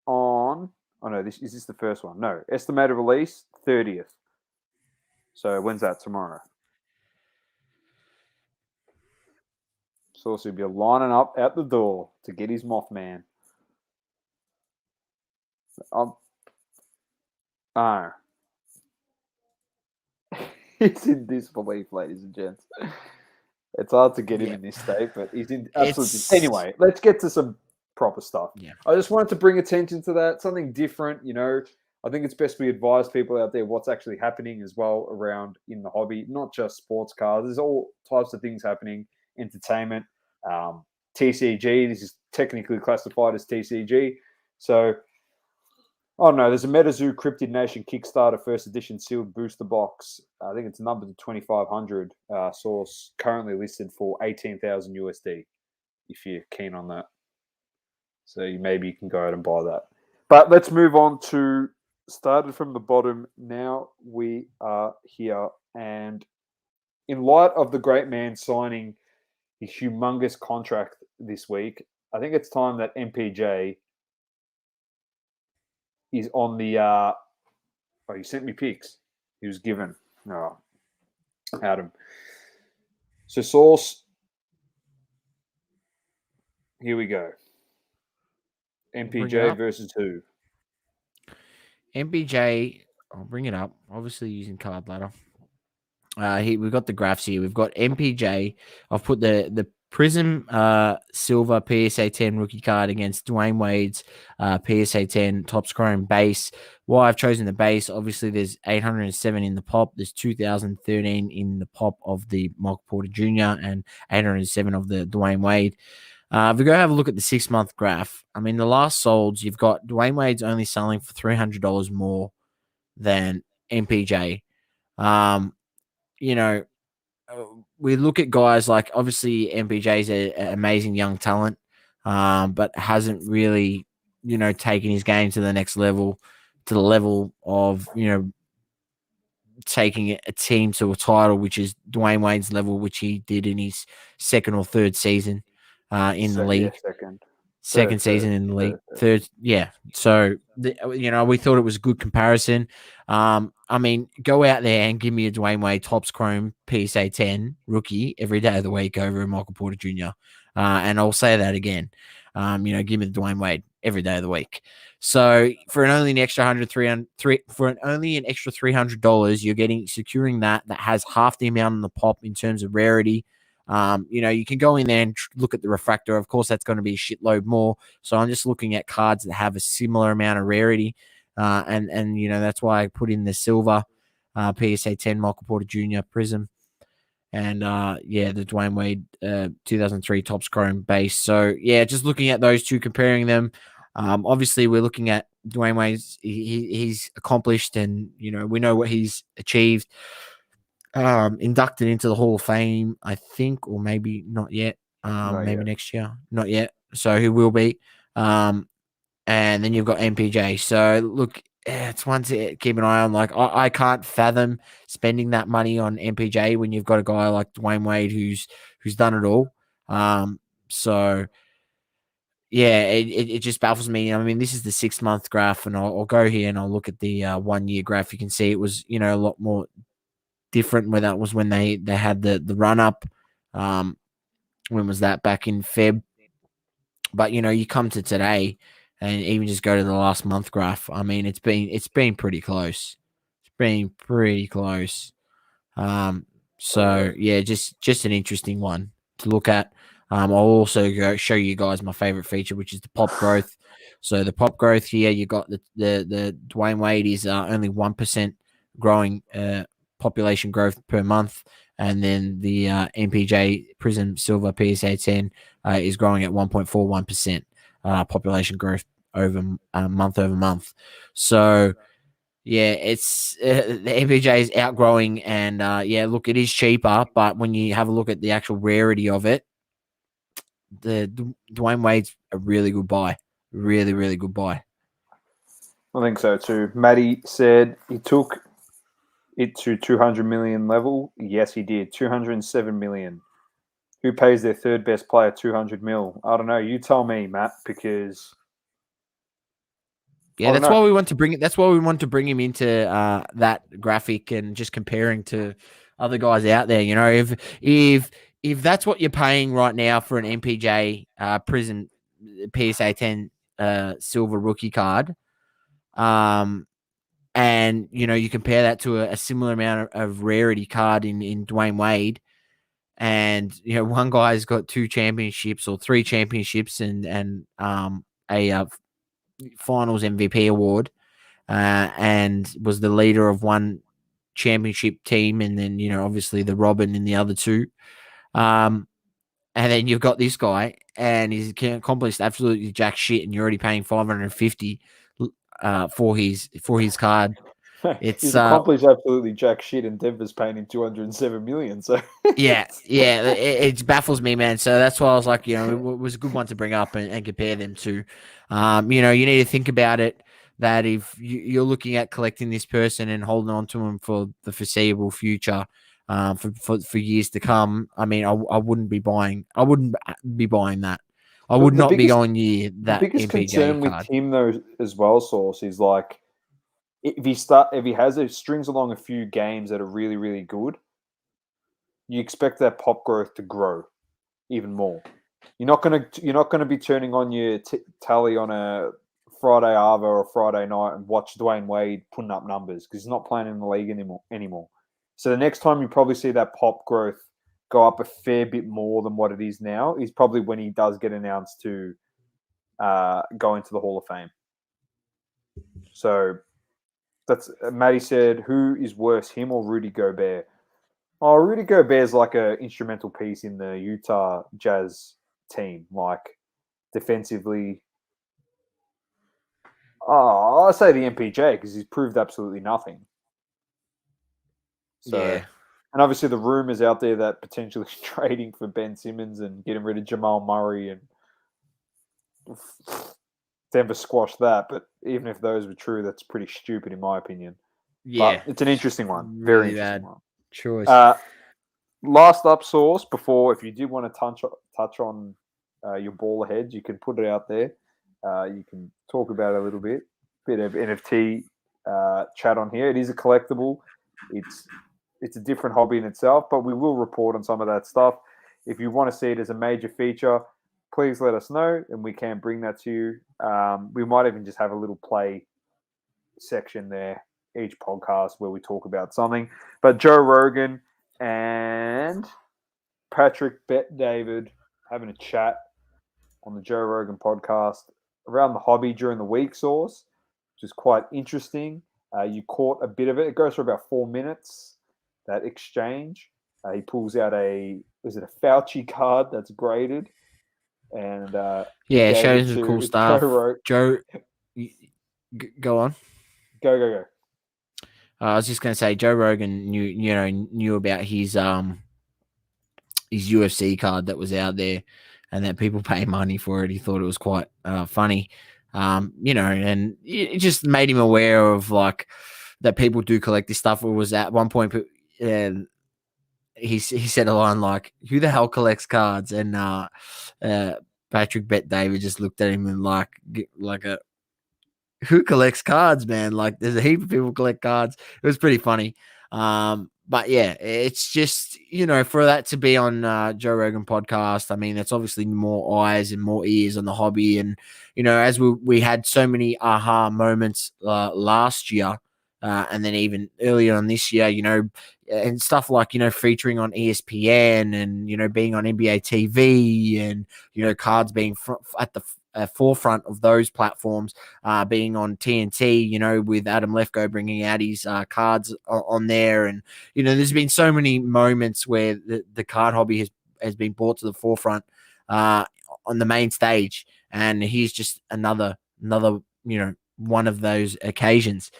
on. Oh no, is this the first one? No, estimated release 30th. So when's that? Tomorrow. Source will be lining up at the door to get his Mothman. He's in disbelief, ladies and gents. It's hard to get him in this state, but he's in absolute. Anyway, let's get to some proper stuff. Yeah. I just wanted to bring attention to that, something different. I think it's best we advise people out there what's actually happening as well around in the hobby, not just sports cars. There's all types of things happening, entertainment, TCG. This is technically classified as TCG. So, oh no, there's a Metazoo Cryptid Nation Kickstarter first edition sealed booster box. I think it's numbered to 2,500. Source currently listed for 18,000 USD. If you're keen on that, so maybe you can go out and buy that. But let's move on to started from the bottom. Now we are here, and in light of the great man signing a humongous contract this week, I think it's time that MPJ is on the. Oh, he sent me pics. He was given. Oh, Adam. So, Source. Here we go. MPJ versus who? MPJ. I'll bring it up. Obviously using Cardladder. We've got the graphs here. We've got MPJ. I've put the Prism Silver PSA 10 rookie card against Dwayne Wade's PSA 10 Topps Chrome base. Why I've chosen the base, obviously there's 807 in the pop. There's 2013 in the pop of the Michael Porter Jr. and 807 of the Dwayne Wade. If we go have a look at the 6-month graph, I mean, the last solds, you've got Dwayne Wade's only selling for $300 more than MPJ. We look at guys like, obviously MPJ's an amazing young talent, but hasn't really, taken his game to the next level, to the level of, taking a team to a title, which is Dwayne Wade's level, which he did in his second or third season in the league. Second season in the league. Third, yeah. So, we thought it was a good comparison. I mean, go out there and give me a Dwayne Wade Topps Chrome PSA 10 rookie every day of the week over Michael Porter Jr. And I'll say that again. Give me the Dwayne Wade every day of the week. So for only an extra $300, you're securing that has half the amount in the pop in terms of rarity. You can go in there and look at the refractor. Of course, that's going to be a shitload more. So I'm just looking at cards that have a similar amount of rarity. And that's why I put in the silver PSA 10 Michael Porter Jr. Prism. And, the Dwayne Wade 2003 Topps Chrome base. So, just looking at those two, comparing them. Obviously, we're looking at Dwayne Wade's. He's accomplished, and, we know what he's achieved. inducted into the Hall of Fame, I think, or maybe not yet. Not Maybe yet. next year, not yet. So he will be. And then you've got MPJ. So look, it's one to keep an eye on. Like I can't fathom spending that money on MPJ when you've got a guy like Dwayne Wade who's done it all. So yeah, it just baffles me. I mean, this is the 6-month graph, and I'll go here and I'll look at the 1-year graph. You can see it was a lot more different where that was when they had the run up. When was that? Back in Feb. But you come to today and even just go to the last month graph. I mean, it's been pretty close. It's been pretty close. So yeah, just an interesting one to look at. I'll also show you guys my favorite feature, which is the pop growth. So the pop growth here, you got the Dwayne Wade is only 1% growing population growth per month, and then the MPJ Prism Silver PSA 10 is growing at 1.41% population growth over month. So yeah, it's the MPJ is outgrowing, and yeah, look, it is cheaper, but when you have a look at the actual rarity of it, the Dwayne Wade's a really good buy, really, really good buy. I think so too. Matty said he took it to 200 million level. Yes, he did. 207 million. Who pays their third best player 200 mil? I don't know. You tell me, Matt, because yeah, that's why we want to bring it. That's why we want to bring him into that graphic and just comparing to other guys out there. If that's what you're paying right now for an MPJ Prism PSA 10 silver rookie card, and you compare that to a similar amount of rarity card in Dwayne Wade, and one guy's got 2 championships or 3 championships and a finals MVP award, and was the leader of one championship team, and then obviously the Robin in the other 2. And then you've got this guy, and he's accomplished absolutely jack shit, and you're already paying $550 for his card. He's accomplished absolutely jack shit, and Denver's paying him 207 million. So yeah, it baffles me, man. So that's why I was like, it was a good one to bring up and compare them to. You need to think about it, that if you're looking at collecting this person and holding on to him for the foreseeable future, for years to come, I mean, I wouldn't be buying. I wouldn't be buying that. I would not be going near that. The biggest MPJ concern card with him, though, as well, Sauce, is like if he has strings along a few games that are really, really good, you expect that pop growth to grow even more. You're not gonna be turning on your tally on a Friday Ava or a Friday night and watch Dwayne Wade putting up numbers because he's not playing in the league anymore. So the next time you probably see that pop growth go up a fair bit more than what it is now is probably when he does get announced to go into the Hall of Fame. So that's Matty said, who is worse, him or Rudy Gobert? Oh, Rudy Gobert's like an instrumental piece in the Utah Jazz team, like defensively. Oh, I'll say the MPJ because he's proved absolutely nothing. So, yeah. And obviously the rumors out there that potentially trading for Ben Simmons and getting rid of Jamal Murray, and Denver squashed that. But even if those were true, that's pretty stupid in my opinion. Yeah. But it's an interesting one. Really Very interesting one. Choice. Last up, Source, before, if you did want to touch on your ball ahead, you can put it out there. You can talk about it a little bit of NFT chat on here. It is a collectible. It's a different hobby in itself, but we will report on some of that stuff. If you want to see it as a major feature, please let us know, and we can bring that to you. We might even just have a little play section there, each podcast, where we talk about something. But Joe Rogan and Patrick Bet-David having a chat on the Joe Rogan podcast around the hobby during the week, Source, which is quite interesting. You caught a bit of it. It goes for about 4 minutes, that exchange. He pulls out a Fauci card that's graded. And yeah, shows some cool stuff. Joe, go on. Go. I was just going to say Joe Rogan knew about his UFC card that was out there, and that people pay money for it. He thought it was quite funny, and it just made him aware of like that people do collect this stuff. It was at one point, he said a line like, "Who the hell collects cards?" And Patrick Bet David just looked at him and like who collects cards, man? Like, there's a heap of people collect cards. It was pretty funny. But yeah, it's just, for that to be on Joe Rogan podcast, I mean, that's obviously more eyes and more ears on the hobby. And, as we had so many aha moments last year, and then even earlier on this year, and stuff like, featuring on ESPN and, being on NBA TV and, cards being at the forefront of those platforms, being on TNT, with Adam Lefko bringing out his cards on there. And, there's been so many moments where the card hobby has been brought to the forefront on the main stage. And here's just another, one of those occasions.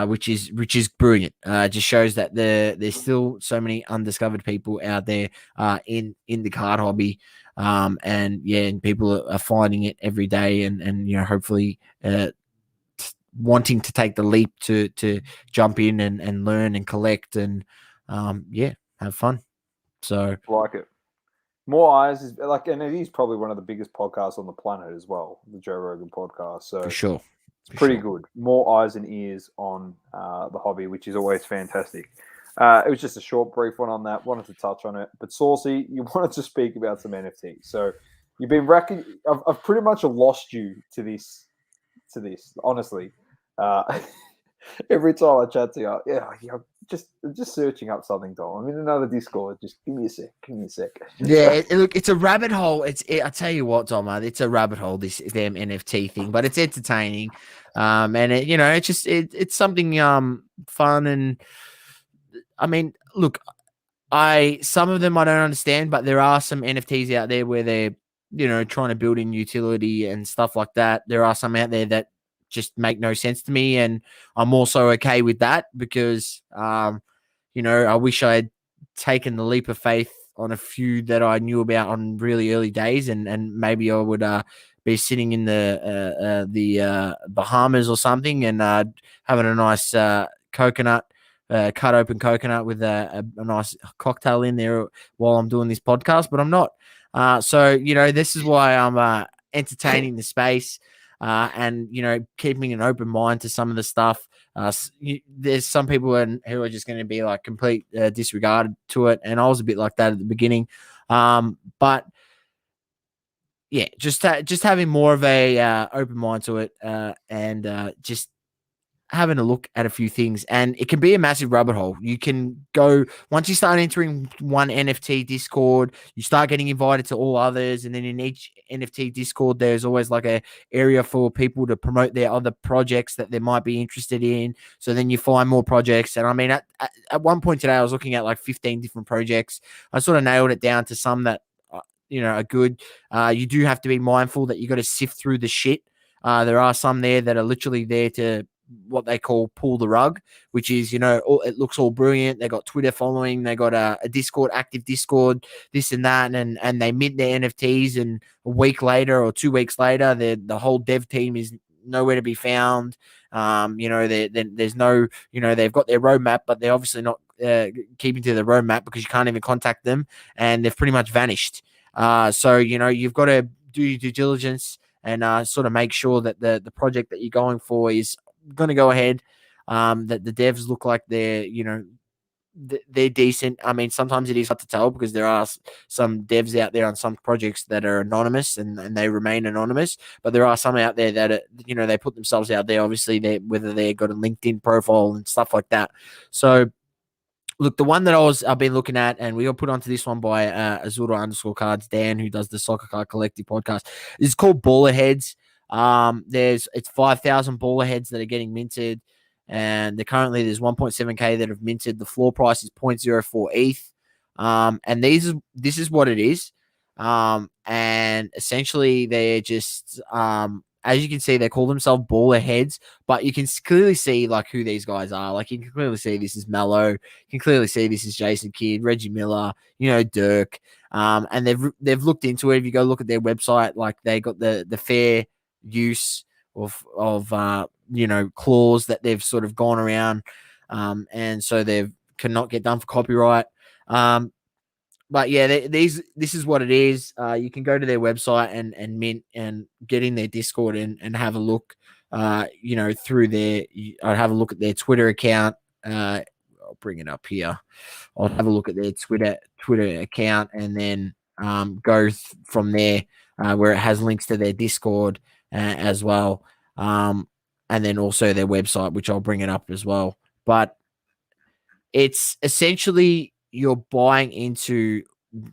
Which is brilliant. Just shows that there's still so many undiscovered people out there in the card hobby, and people are finding it every day, and hopefully wanting to take the leap to jump in and learn and collect and have fun. So like it. More eyes is like, and it is probably one of the biggest podcasts on the planet as well, the Joe Rogan podcast. So for sure. It's pretty good. More eyes and ears on the hobby, which is always fantastic. It was just a short, brief one on that. Wanted to touch on it. But Saucey, you wanted to speak about some NFTs. So you've been racking. I've pretty much lost you to this. Honestly, every time I chat to you, just searching up something, Dom. I'm in another Discord. Just give me a sec. Yeah, look, it's a rabbit hole. I tell you what, Dom, it's a rabbit hole, this damn NFT thing, but it's entertaining. And it's something fun. And I mean, look, some of them I don't understand, but there are some NFTs out there where they're trying to build in utility and stuff like that. There are some out there that just make no sense to me, and I'm also okay with that because I wish I had taken the leap of faith on a few that I knew about on really early days, and maybe I would be sitting in the Bahamas or something and having a nice coconut, cut open coconut with a nice cocktail in there while I'm doing this podcast, but I'm not. So this is why I'm entertaining the space. And keeping an open mind to some of the stuff. There's some people who are just going to be like complete disregarded to it, and I was a bit like that at the beginning. But yeah, just having more of a open mind to it, and just having a look at a few things, and it can be a massive rabbit hole. You can go, once you start entering one NFT Discord, you start getting invited to all others, and then in each NFT Discord there's always like a area for people to promote their other projects that they might be interested in. So then you find more projects, and I mean at one point today I was looking at like 15 different projects. I sort of nailed it down to some that are good. You do have to be mindful that you got to sift through the shit. There are some there that are literally there to what they call pull the rug, which is, it looks all brilliant. They got Twitter following, they got a Discord, active Discord, this and that, and they mint their NFTs, and a week later or 2 weeks later, the whole dev team is nowhere to be found. There's no, they've got their roadmap, but they're obviously not keeping to the roadmap because you can't even contact them, and they've pretty much vanished. So you've got to do your due diligence and sort of make sure that the project that you're going for is going to go ahead, that the devs look like they're decent. I mean, sometimes it is hard to tell because there are some devs out there on some projects that are anonymous and they remain anonymous, but there are some out there that are, they put themselves out there, obviously whether they've got a LinkedIn profile and stuff like that. So look, the one that I've been looking at, and we got put onto this one by Azura_cards Dan, who does the Soccer Card Collective podcast, is called Baller Heads. It's 5,000 baller heads that are getting minted, and there's 1.7k that have minted. The floor price is 0.04 ETH. And this is what it is. And essentially they're just as you can see, they call themselves baller heads, but you can clearly see like who these guys are. Like you can clearly see this is Mello. You can clearly see this is Jason Kidd, Reggie Miller, Dirk. And they've looked into it. If you go look at their website, like they got the fair use of clause that they've sort of gone around, and so they cannot get done for copyright. But yeah, this is what it is. You can go to their website and mint and get in their Discord and have a look. Through I'd have a look at their Twitter account. I'll bring it up here. I'll have a look at their Twitter account and then go from there where it has links to their Discord as well, and then also their website, which I'll bring it up as well. But it's essentially you're buying into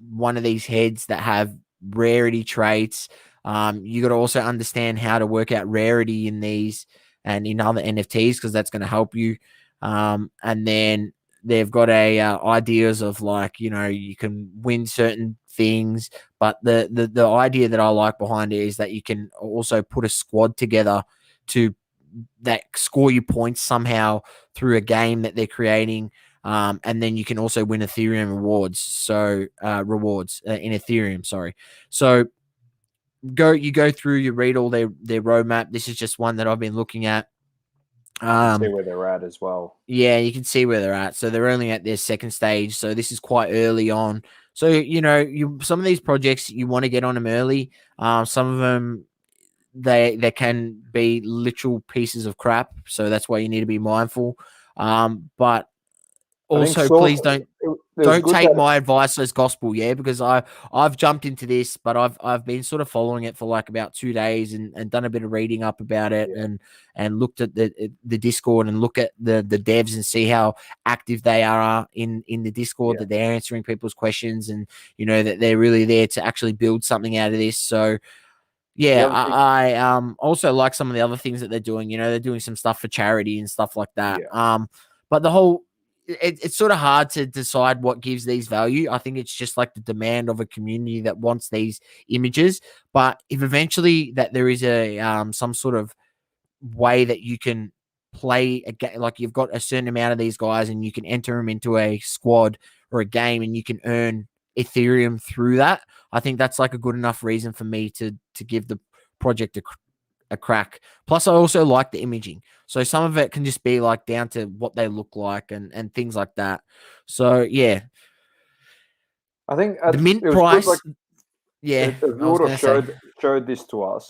one of these heads that have rarity traits. You got to also understand how to work out rarity in these and in other NFTs because that's going to help you. And then they've got ideas of like, you can win certain things, but the idea that I like behind it is that you can also put a squad together to that score you points somehow through a game that they're creating. And then you can also win Ethereum rewards. So rewards in Ethereum, sorry. So you go through, you read all their roadmap. This is just one that I've been looking at. See where they're at as well. Yeah, you can see where they're at. So they're only at their second stage. So this is quite early on. So, some of these projects, you want to get on them early. Some of them, they can be literal pieces of crap. So that's why you need to be mindful. But also, please don't take my advice as gospel, because I've jumped into this, but I've been sort of following it for like about 2 days and done a bit of reading up about it and looked at the Discord and look at the devs and see how active they are in the Discord, that they're answering people's questions and that they're really there to actually build something out of this. So I also like some of the other things that they're doing. They're doing some stuff for charity and stuff like that. But the whole it's sort of hard to decide what gives these value. I think it's just like the demand of a community that wants these images. But if eventually that there is a some sort of way that you can play a game, like you've got a certain amount of these guys and you can enter them into a squad or a game and you can earn Ethereum through that, I think that's like a good enough reason for me to give the project a crack. Plus, I also like the imaging. So some of it can just be like down to what they look like and things like that. So yeah, I think the mint price. Showed this to us,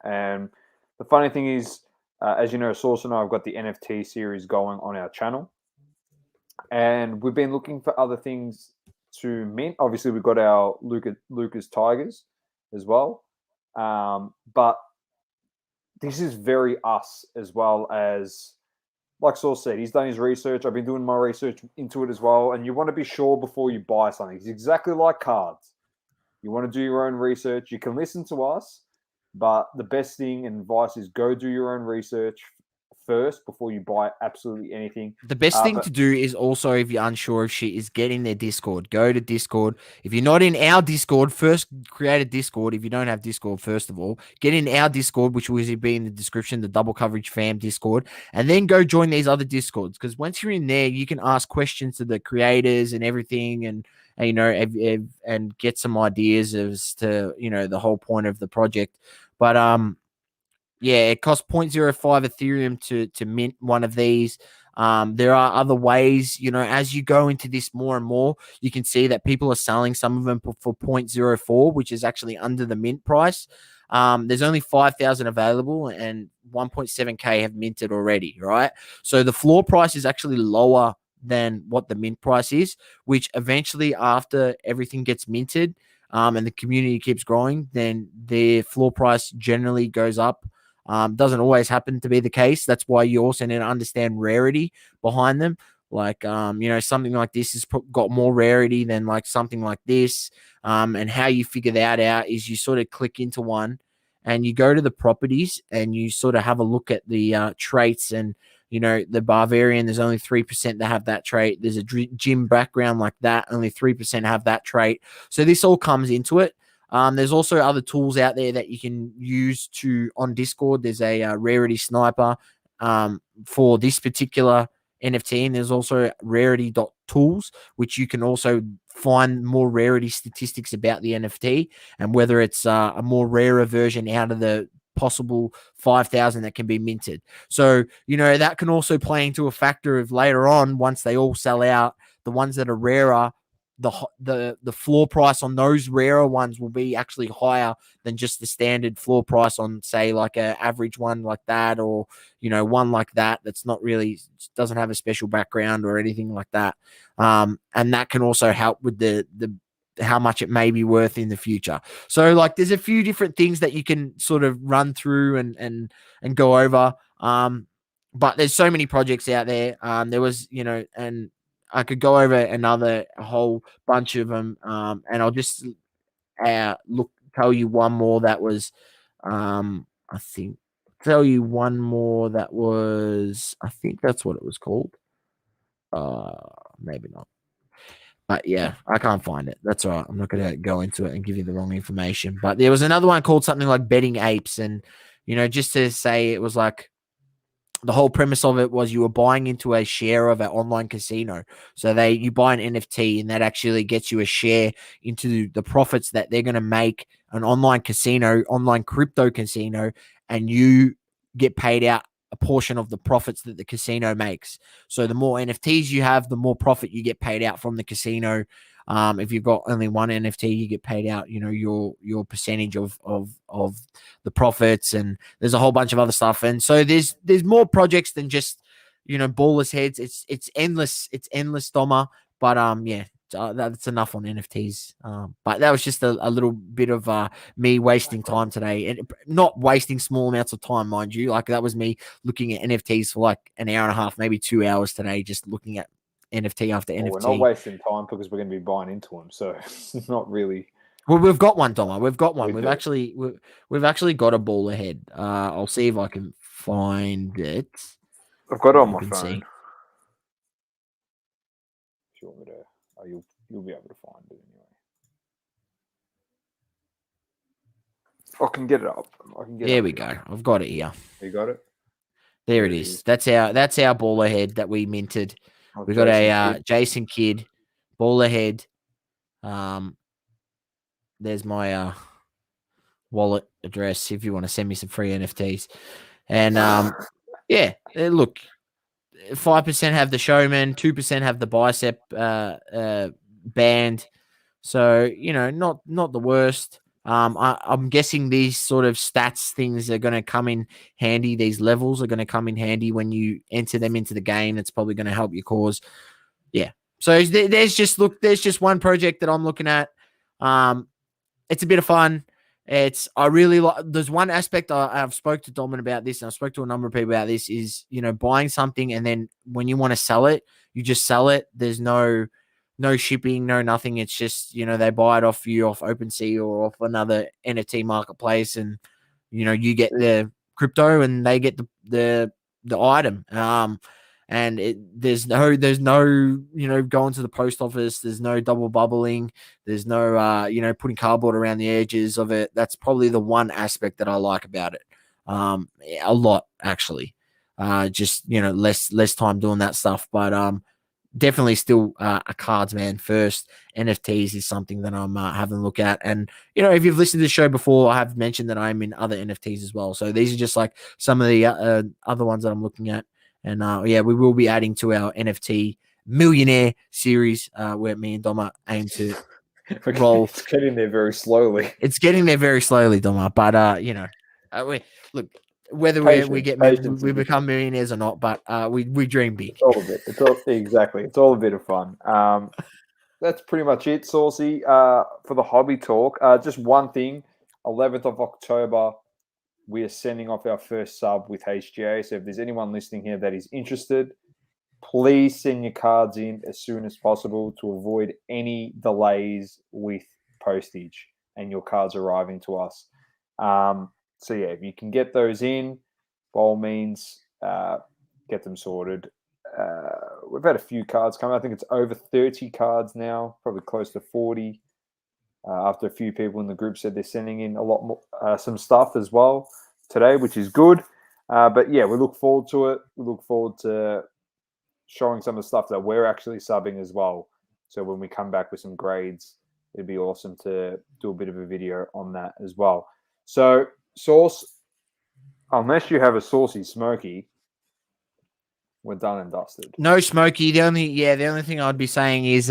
and the funny thing is, as you know, Saucey and I have got the NFT series going on our channel, and we've been looking for other things to mint. Obviously, we've got our Lucas Tigers as well, but this is very us as well as, like Sauce said, he's done his research. I've been doing my research into it as well. And you want to be sure before you buy something. It's exactly like cards. You want to do your own research. You can listen to us, but the best thing and advice is go do your own research first before you buy absolutely anything. The best thing to do is also, if you're unsure of shit, is get in their Discord. Go to Discord. If you're not in our Discord, first create a Discord. If you don't have Discord, first of all, get in our Discord, which will be in the description, the Double Coverage Fam Discord, and then go join these other Discords. Because once you're in there, you can ask questions to the creators and everything, and and get some ideas as to the whole point of the project. But it costs 0.05 Ethereum to mint one of these. There are other ways, as you go into this more and more, you can see that people are selling some of them for 0.04, which is actually under the mint price. There's only 5,000 available and 1.7K have minted already, right? So the floor price is actually lower than what the mint price is, which eventually after everything gets minted and the community keeps growing, then the floor price generally goes up. Doesn't always happen to be the case. That's why you also need to understand rarity behind them. Like, something like this has got more rarity than like something like this. And how you figure that out is you sort of click into one and you go to the properties and you sort of have a look at the traits. And, the Barbarian, there's only 3% that have that trait. There's a gym background like that. Only 3% have that trait. So this all comes into it. There's also other tools out there that you can use on Discord. There's a rarity sniper for this particular NFT, and there's also rarity.tools, which you can also find more rarity statistics about the NFT and whether it's a more rarer version out of the possible 5,000 that can be minted. So, that can also play into a factor of later on, once they all sell out, the ones that are rarer, the floor price on those rarer ones will be actually higher than just the standard floor price on, say, like a average one like that, or one like that's not really, doesn't have a special background or anything like that. And that can also help with the how much it may be worth in the future. So like there's a few different things that you can sort of run through and go over. But there's so many projects out there. There was, and I could go over a whole bunch of them. And I'll just tell you one more that was, I think that's what it was called. Maybe not. But yeah, I can't find it. That's all right. I'm not going to go into it and give you the wrong information. But there was another one called something like Betting Apes. And, just to say, it was like, the whole premise of it was you were buying into a share of an online casino. So you buy an NFT and that actually gets you a share into the profits that they're going to make an online crypto casino, and you get paid out a portion of the profits that the casino makes. So the more NFTs you have, the more profit you get paid out from the casino. If you've got only one NFT, you get paid out, your percentage of the profits, and there's a whole bunch of other stuff. And so there's more projects than just, ballless heads. It's endless, Doma. But yeah, that's enough on NFTs. But that was just a little bit of me wasting time today, and not wasting small amounts of time, mind you. Like that was me looking at NFTs for like an hour and a half, maybe 2 hours today, just looking at NFT after NFT. We're not wasting time because we're going to be buying into them, so it's not really. Well, we've got one, Doma. We've got one. We We've do. actually got a ball ahead. I'll see if I can find it. I've got it on my can phone. see. If you want me to, you'll be able to find it anyway. I can get it up. There we go. I've got it here. You got it? There it is. That's our ball ahead that we minted. We got a Jason Kidd ball ahead. There's my wallet address if you want to send me some free NFTs. And yeah, look, 5% have the showman, 2% have the bicep band. So, not the worst. I'm guessing these sort of stats things are going to come in handy. These levels are going to come in handy when you enter them into the game. It's probably going to help your cause. Yeah. So there's just one project that I'm looking at. It's a bit of fun. I really like. There's one aspect I've spoke to Domin about this, and I've spoke to a number of people about this. Is buying something and then when you want to sell it, you just sell it. There's no shipping, no nothing. It's just, they buy it off you off OpenSea or off another NFT marketplace, and you get the crypto and they get the item. And there's no going to the post office. There's no double bubbling. There's no putting cardboard around the edges of it. That's probably the one aspect that I like about it. A lot actually. Just less time doing that stuff, but definitely still a cards man first. NFTs is something that I'm having a look at. And, if you've listened to the show before, I have mentioned that I'm in other NFTs as well. So these are just like some of the other ones that I'm looking at. And yeah, we will be adding to our NFT millionaire series where me and Doma aim to roll. It's getting there very slowly. It's getting there very slowly, Doma. But, look, whether we become millionaires or not, but we dream big. It's all a bit. Exactly. It's all a bit of fun. That's pretty much it, Saucey, for the hobby talk. Just one thing, 11th of October, we are sending off our first sub with HGA. So if there's anyone listening here that is interested, please send your cards in as soon as possible to avoid any delays with postage and your cards arriving to us. So yeah, if you can get those in, by all means, get them sorted. We've had a few cards come. I think it's over 30 cards now, probably close to 40. after a few people in the group said they're sending in a lot more, some stuff as well today, which is good. But yeah, we look forward to it. We look forward to showing some of the stuff that we're actually subbing as well. So when we come back with some grades, it'd be awesome to do a bit of a video on that as well. So, Sauce, unless you have a saucy Smokey, we're done and dusted. No Smokey. The only thing I'd be saying is,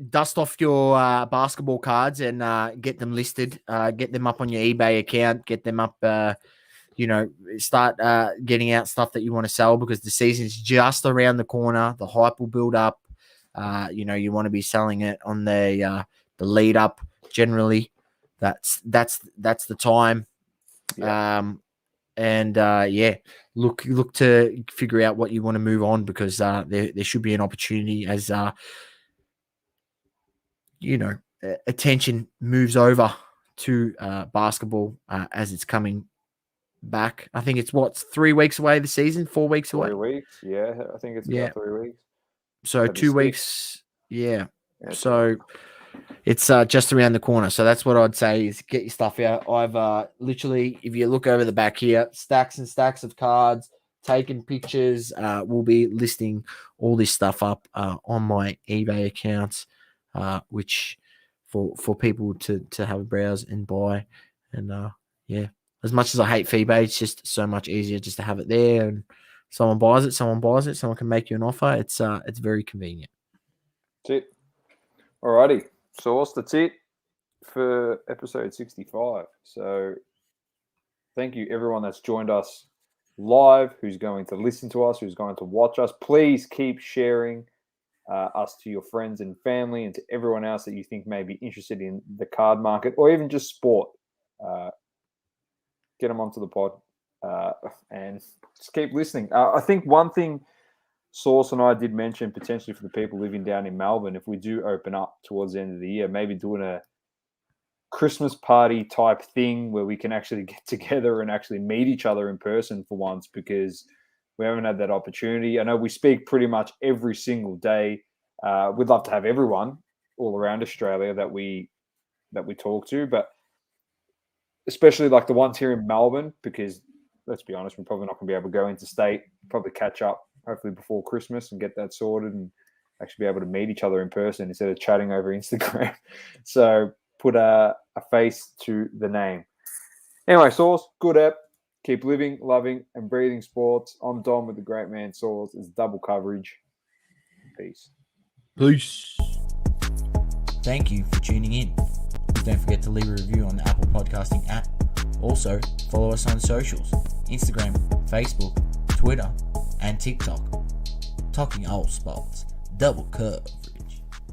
dust off your basketball cards and get them listed. Get them up on your eBay account. Get them up. Start getting out stuff that you want to sell because the season's just around the corner. The hype will build up. You want to be selling it on the lead up. Generally, that's the time. Yeah. Look to figure out what you want to move on because there should be an opportunity as attention moves over to basketball as it's coming back. I think it's 3 weeks away the season, 4 weeks away. 3 weeks, yeah. I think it's about 3 weeks. So That'd be 2 sick. weeks, yeah. Yeah, So it's just around the corner. So that's what I'd say is get your stuff out. I've literally, if you look over the back here, stacks and stacks of cards, taking pictures. We'll be listing all this stuff up on my eBay accounts, which for people to have a browse and buy. And as much as I hate eBay, it's just so much easier just to have it there and someone buys it, someone can make you an offer. It's very convenient. That's it. Alrighty. Sauce, that's it for episode 65. So thank you everyone that's joined us live, who's going to listen to us, who's going to watch us. Please keep sharing us to your friends and family and to everyone else that you think may be interested in the card market or even just sport. Get them onto the pod and just keep listening. I think one thing Sauce and I did mention potentially for the people living down in Melbourne, if we do open up towards the end of the year, maybe doing a Christmas party type thing where we can actually get together and actually meet each other in person for once because we haven't had that opportunity. I know we speak pretty much every single day. We'd love to have everyone all around Australia that we talk to, but especially like the ones here in Melbourne, because let's be honest, we're probably not going to be able to go interstate, probably catch up hopefully before Christmas and get that sorted and actually be able to meet each other in person instead of chatting over Instagram. So put a face to the name. Anyway, Sauce, good app. Keep living, loving, and breathing sports. I'm Dom with the great man Sauce. It's double coverage. Peace. Peace. Thank you for tuning in. Please don't forget to leave a review on the Apple Podcasting app. Also, follow us on socials, Instagram, Facebook, Twitter, and TikTok. Talking all sports, double coverage.